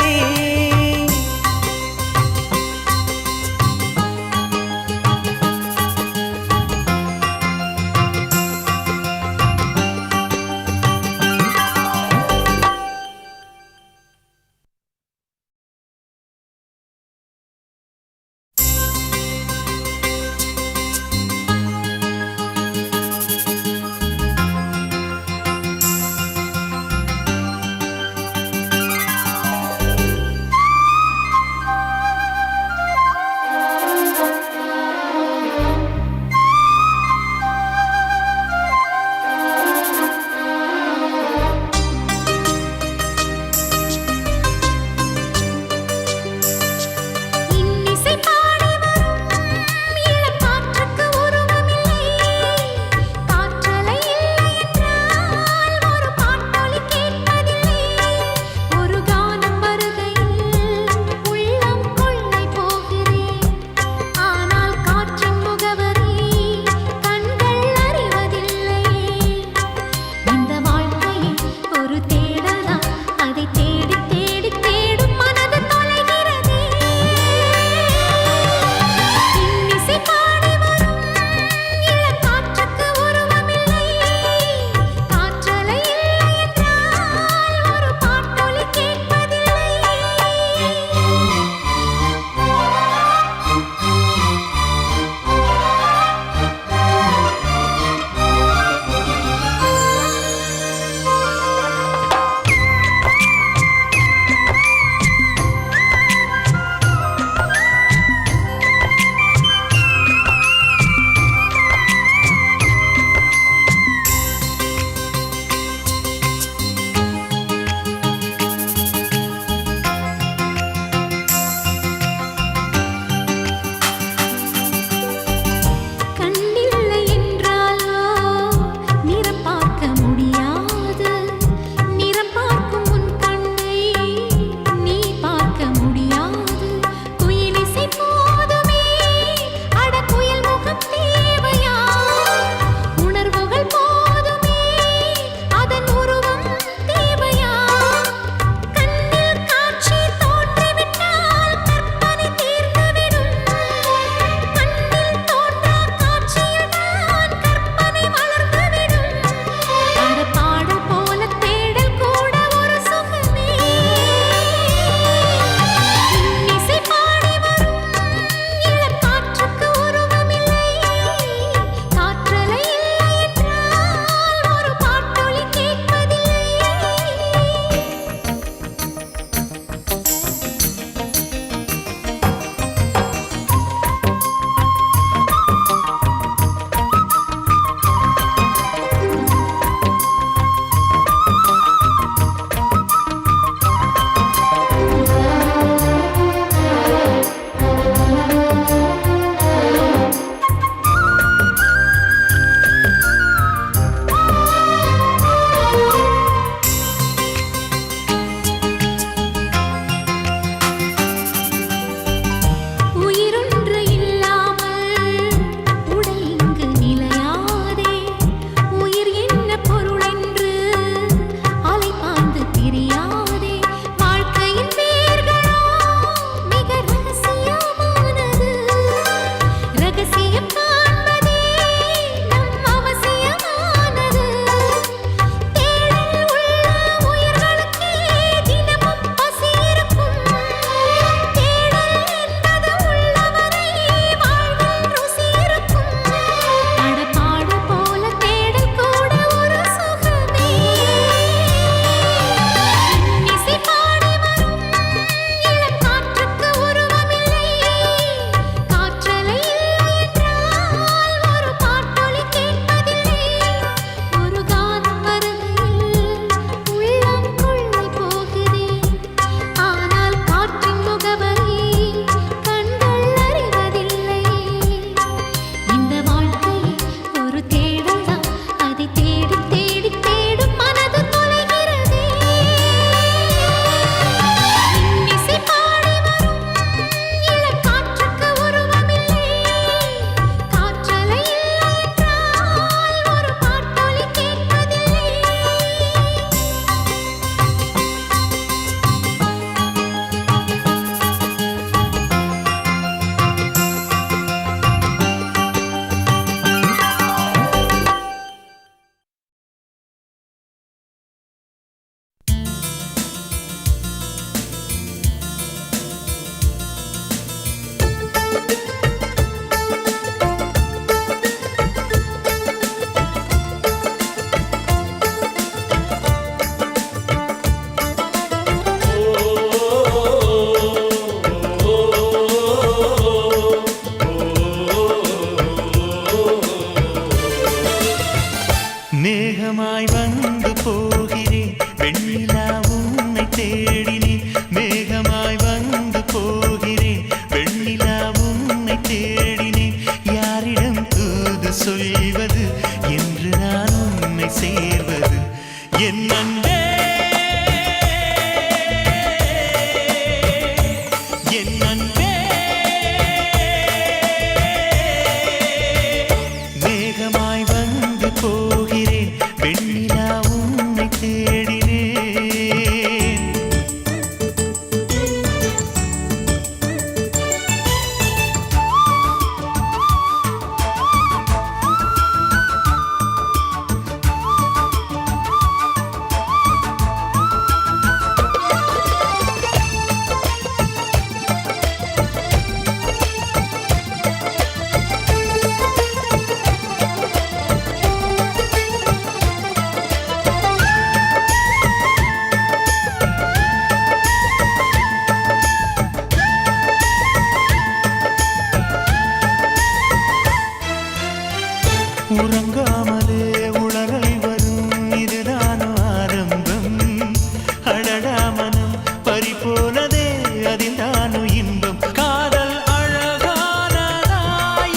பனி போனதே அதில்தானோ இன்பம் காதல் அழகானதா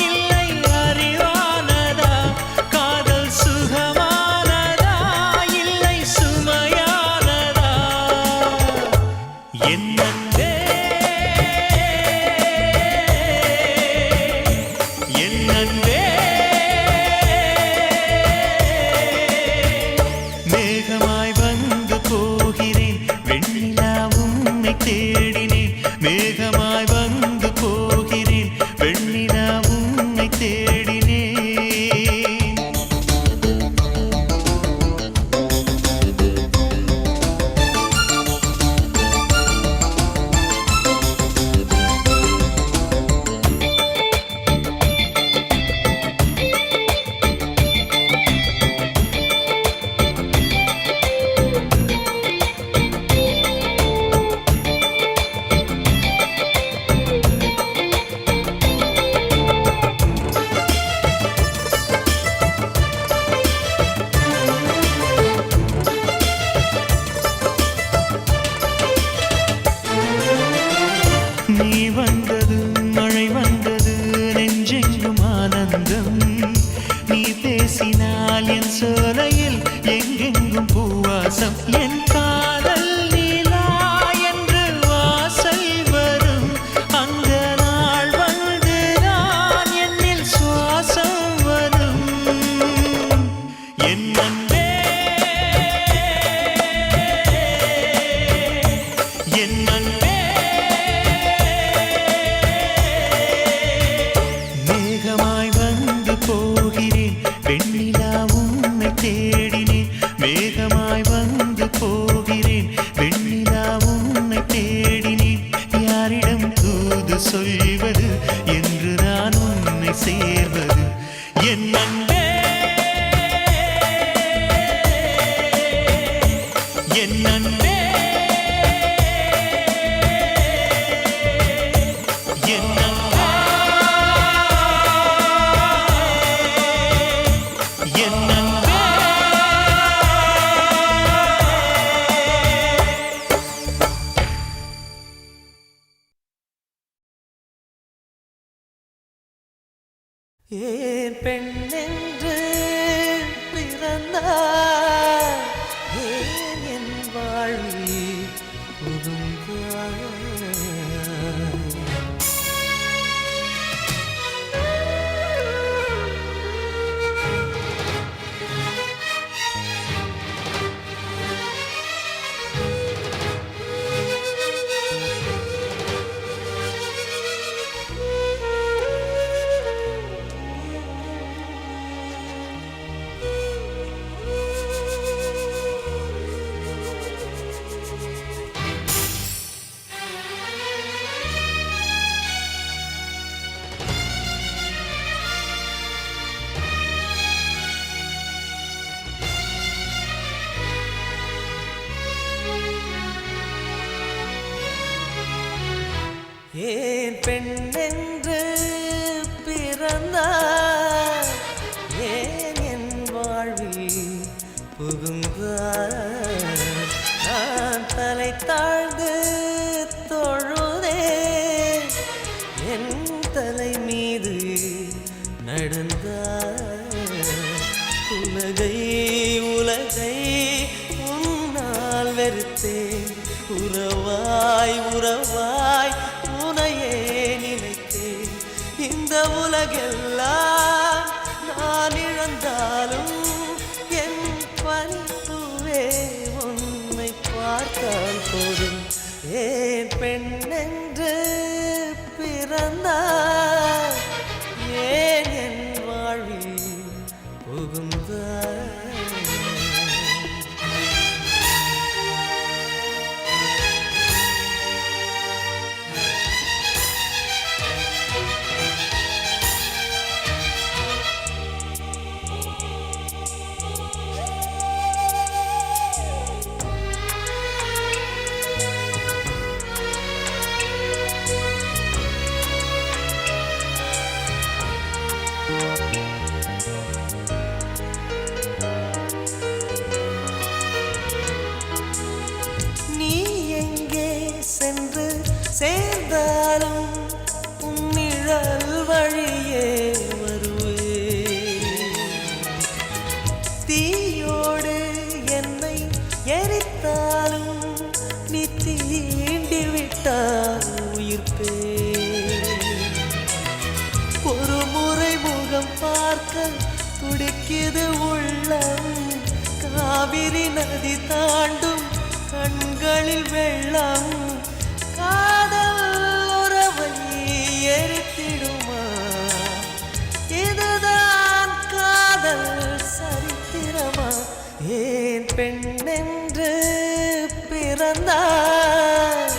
இல்லை அறிவானதா காதல் சுகமானதா இல்லை சுமையானதா என் அன்பே என் அன்பே மேகமாய் வந்து போகிறேன் வெண்ணிலா உன்னை தேடினேன் மேகமாய் வந்து போகிறேன் வெண்ணிலா உன்னை தேடினேன் நீ வந்தது மழை வந்தது நெஞ்செங்கும் ஆனந்தம் நீ பேசினால் என் சோலையில் எங்கெங்கும் பூவாசம் என் காதல் நீலா என்று வாசல் வரும் அந்த நாள் வந்து நான் என்னில் சுவாசம் வரும் என் அன்பே என் அன்பே மேகமாய் வந்து போகிறேன் வெண்ணிலா உன்னை தேடினேன் மேகமாய் வந்து போகிறேன் வெண்ணிலா உன்னை தேடினேன் யாரிடம் தூது சொல்வது என்று நான் உன்னை சேர்வது என் அன்பே என் அன்பே என் அன்பே என் அன்பே ஏன் பெண்ணென்று பிறந்தாய் ஏன் என் வாழ்வில் புதுங்காய் ஏன் பெண்ணென்று பிறந்தாய் ஏன் என் வாழ்வில் புகுந்தாய் நான் தலை தாழ்ந்து தொழுதேன் என் தலை மீது நடந்தாய் உலகை உலகை உன்னால் வெறுத்தேன் உறவாய் உறவாய் உனையே நினைத்தேன் இந்த உலகெல்லாம் நான் இழந்தாலும் என் பணிப்புவே உன்னை பார்த்தால் போதும் ஏன் பெண்ணென்று பிறந்தாய் ஏன் என் வாழ்வில் புகுந்தாய் தீண்டிவிட்டால் உயிர்ப்பே. ஒரு முறை முகம் பார்க்க துடிக்குது உள்ளம், காவிரி நதி தாண்டும் கண்களில் வெள்ளம். காதல் உறவை எரித்திடுமா? இதுதான் காதல் சரித்திரமா? ஏன் பெண்ணென்று பிறந்தாய்?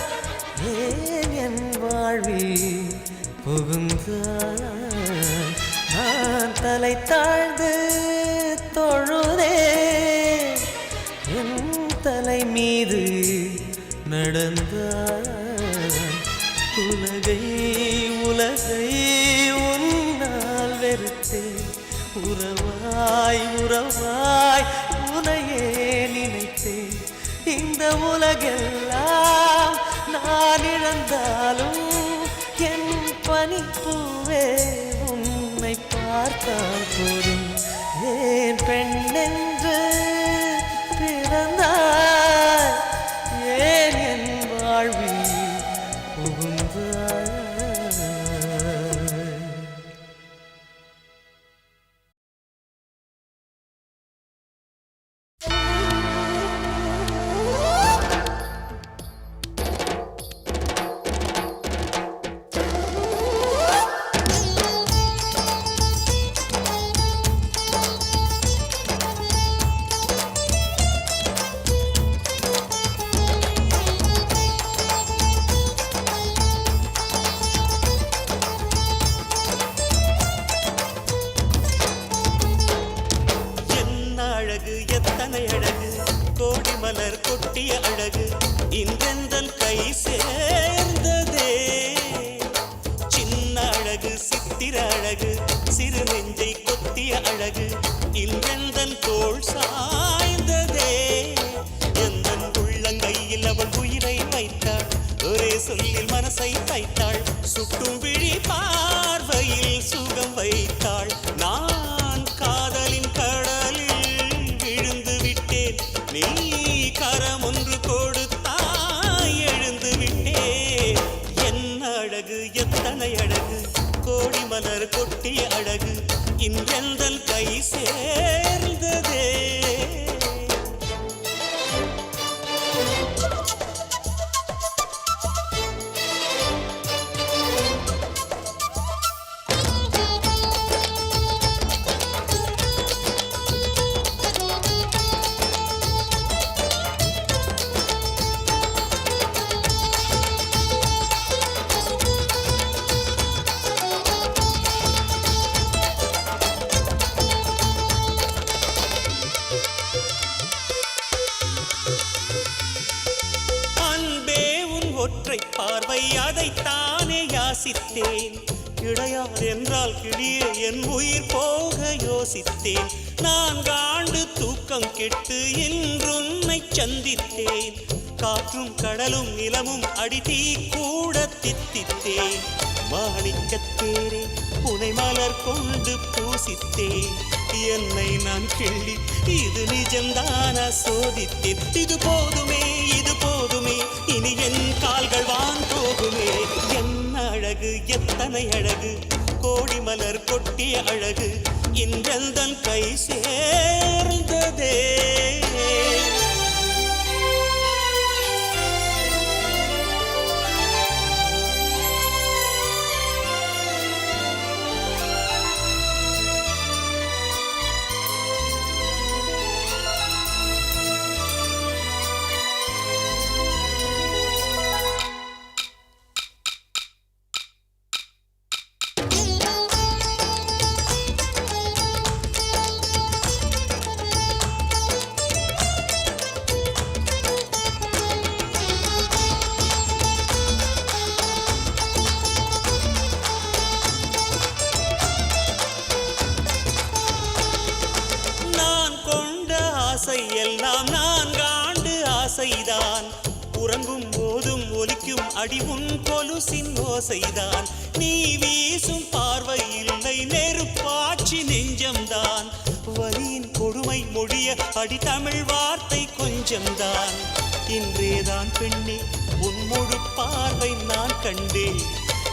ஏன் என் வாழ்வில் புகுந்தாய்? நான் தலை தாழ்ந்து தொழுதே, என் தலை மீது நடந்தாய். உலகை உலகை உன்னால் வெறுத்தேன், உறவாய் உறவாய் உனையே நினைத்தேன். இந்த உலகெல்லாம் நான் இழந்தாலும் என் பனிப்பூவே உன்னை பார்த்தால் போதும். ஏன் பெண்ணென்று பிறந்தாய்? ஏன் என் வாழ்வில் புகுந்தாய்? எத்தனை அழகு, கோடி மலர் கொட்டிய அழகு, இன்றெந்தன் கை சேர்ந்ததே. சின்ன அழகு, சித்திர அழகு, சிறு நெஞ்சை கொத்திய அழகு, இன்றெந்தன் தோள் சாய்ந்ததே. எந்தன் உள்ளங்கையில் அவள் உயிரை வைத்தாள், ஒரே சொல்லில் மனசை வைத்தாள், சுட்டும் விழி பார்வையில் சுகம் வைத்தாள். நான் காதலின் கடலில் விழுந்து விட்டேன், நீ கரம் ஒன்று கொடுத்தாய் எழுந்து விட்டேன். என்ன அழகு, எத்தனை அழகு, கோடி மலர் கொட்டிய அழகு, இன்றெந்தன் கை சேர்ந்ததே. ஒற்றை பார்வை அதைத்தானே யாசித்தேன், கிடையாது என்றால் கிளியே என் உயிர் போக யோசித்தேன். 4 ஆண்டு தூக்கம் கெட்டு இன்றுன்னை சந்தித்தேன், காற்றும் கடலும் நிலமும் அடித்தீ கூட தித்தித்தேன். மாணிக்கத்தேரே உனை மலர் கொண்டு பூசித்தேன், என்னை நான் கிள்ளி இது நிஜம்தானா சோதித்தேன். இது போதுமே இது போதுமே, இனி என் கால்கள் வான் போகுமே. என்ன அழகு, எத்தனை அழகு, கோடி மலர் கொட்டிய அழகு, இன்றெந்தன் கை சேர்ந்ததே. எல்லாம் 4 ஆண்டு ஆசைதான், உறங்கும் போதும் ஒலிக்கும் அடி உன் கொலுசின் ஓசைதான். நீ வீசும் பார்வை இல்லை நெருப்பாட்சி நெஞ்சம்தான், வலியின் கொடுமை மொழிய அடி தமிழ் வார்த்தை கொஞ்சம்தான். இன்றேதான் பெண்ணே உன் முழு பார்வை நான் கண்டேன்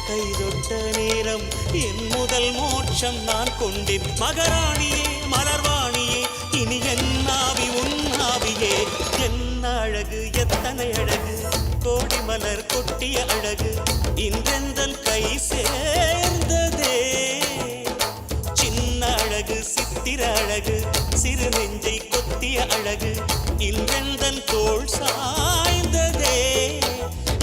கைதொட்ட நேரம் என் முதல் மோட்சம் நான் கொண்டேன் மகராணியே மலர்வாணியே இனி என் ஆவி உன் ஆவியே என்ன அழகு எத்தனை அழகு கோடி மலர் கொட்டிய அழகு இன்றெந்தன் கை சேர்ந்ததே சின்ன அழகு சித்திர அழகு சிறு நெஞ்சை கொத்திய அழகு இன்றெந்தன் தோள் சாய்ந்ததே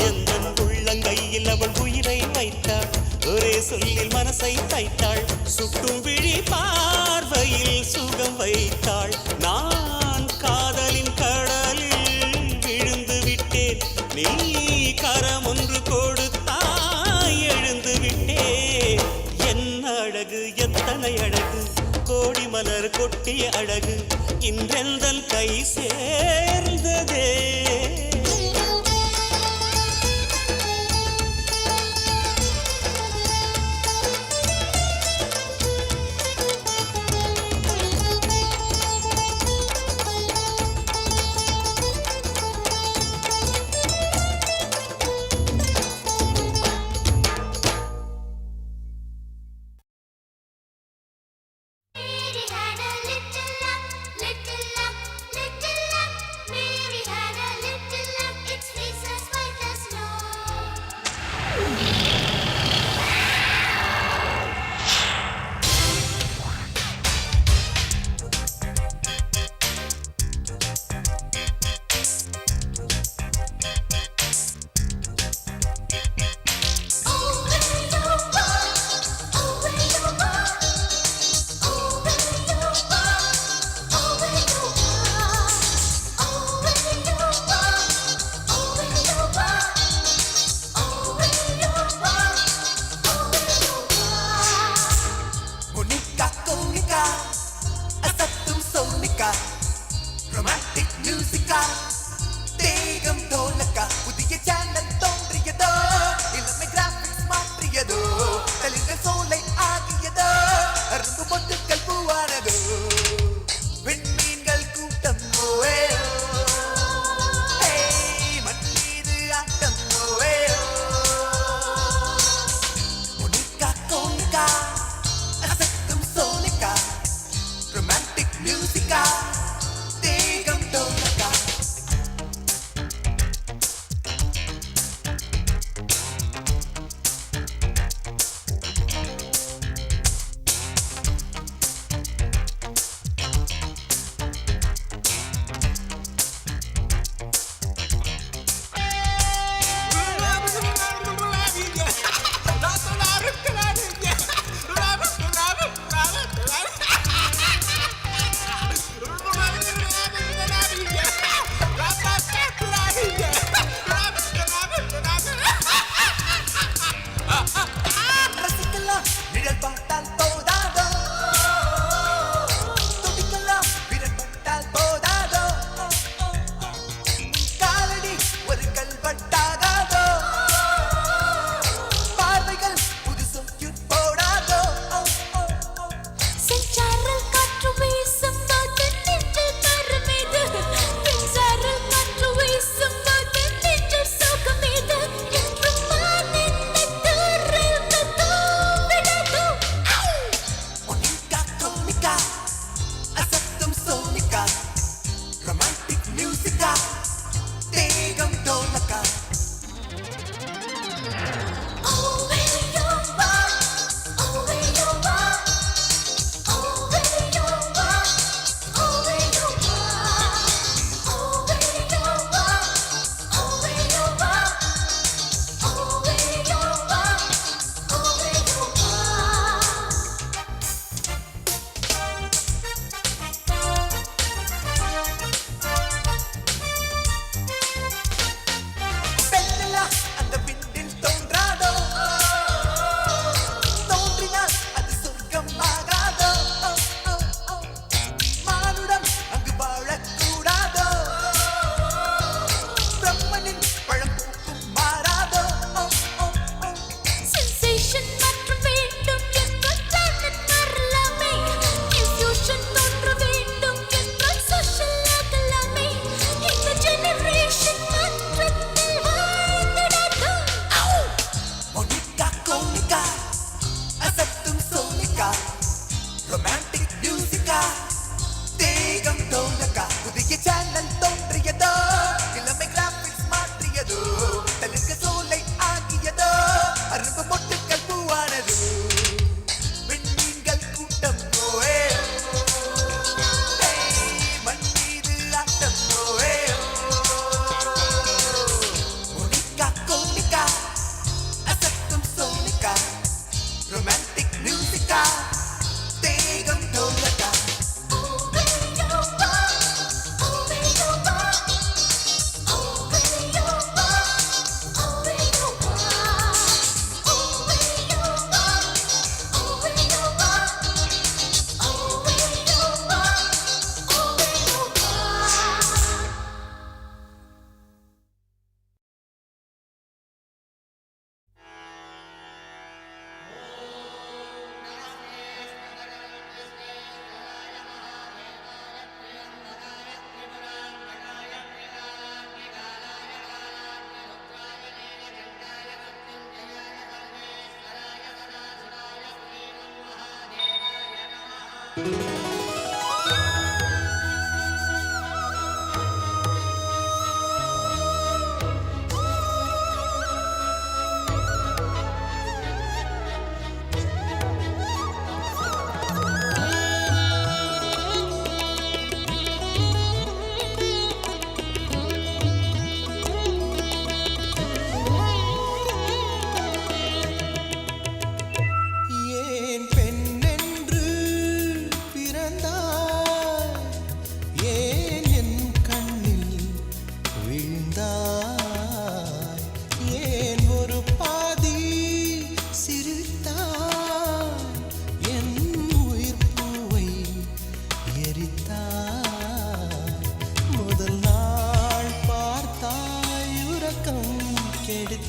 எந்தன் உள்ளங்கையில் அவள் உயிரை வைத்தாள் ஒரே சொல்லில் மனசை தைத்தாள் சுட்டும் விழி பார்வையில் சுகம் வைத்தாள் நான் காதலின் கடலில் விழுந்து விட்டேன் நீ கரம் ஒன்று கொடுத்தாய் எழுந்து விட்டேன் என்ன அழகு எத்தனை அழகு கோடி மலர் கொட்டிய அழகு இன்றெந்தன் கை சேர்ந்ததே Mary had a little luck, little luck, little luck. Mary had a little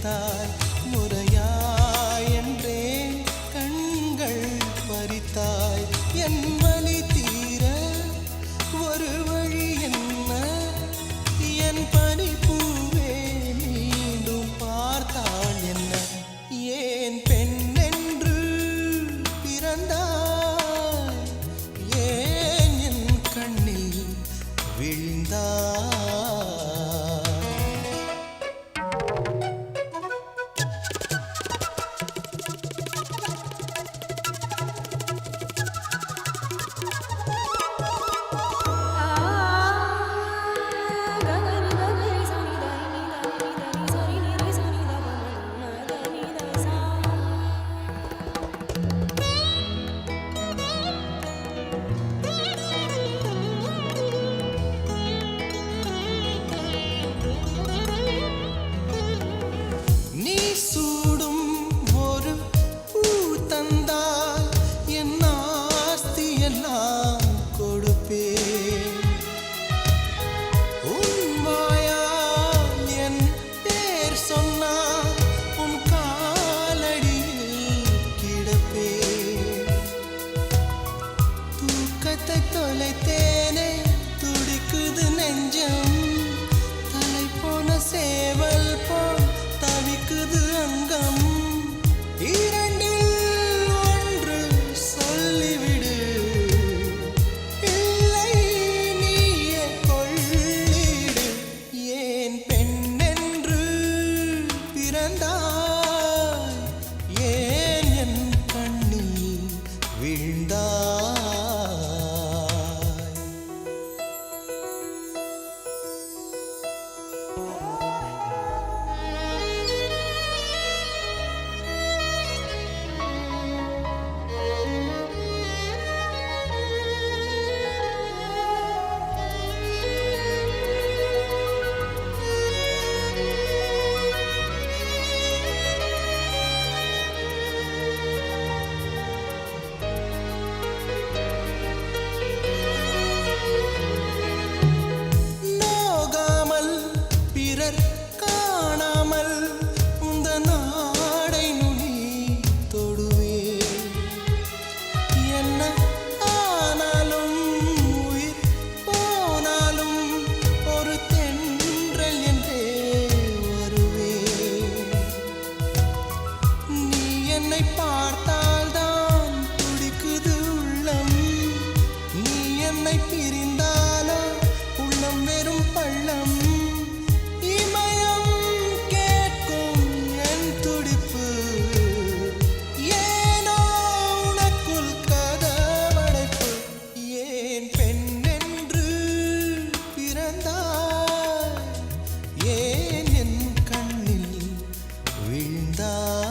சிரித்தாய் முறையாய் என்றே கண்கள் பறித்தாய் என் வலி தீர ஒரு வழி என்ன என் பனிப்பூவே மீண்டும் பார்த்தாள் என்ன ஏன் பெண் என்று பிறந்தாய் ஏன் என் கண்ணில் விழுந்தாய் நீ சூடும் ஒரு பூ தந்தால் என் ஆஸ்தி எல்லாம் கொடுப்பேன் உன் வாயால் என் பேர் சொன்னால் உன் காலடியில் கிடப்பேன் தூக்கத்தை தொலைத்தேனே துடிக்குது நெஞ்சம் தலை போன சேவல் போல் தவிக்குது அங்கம் இரண்டில் ஒன்று சொல்லிவிடு இல்லை நீயே கொள்ளிடு ஏன் பெண் என்று பிறந்தாய் ஏன் என் கண்ணில் விழுந்தாய் நோகாமல் பிறர் காணாமல் உந்த நாடை நுனி தொடுவே என்ன ஆனாலும் உயிர் போனாலும் ஒரு தென்றல் என்றே வருவே நீ என்னை பார்த்தால்தான் துடிக்குது உள்ளம் நீ என்னை பிரிந்தாலோ உள்ளம் வெறும் பள்ளம் இமயம் கேட்கும் என் துடிப்பு ஏனோ உனக்குள் கதவடைப்பு ஏன் பெண் என்று பிறந்தாய் ஏன் என் கண்ணில் விழுந்தாய்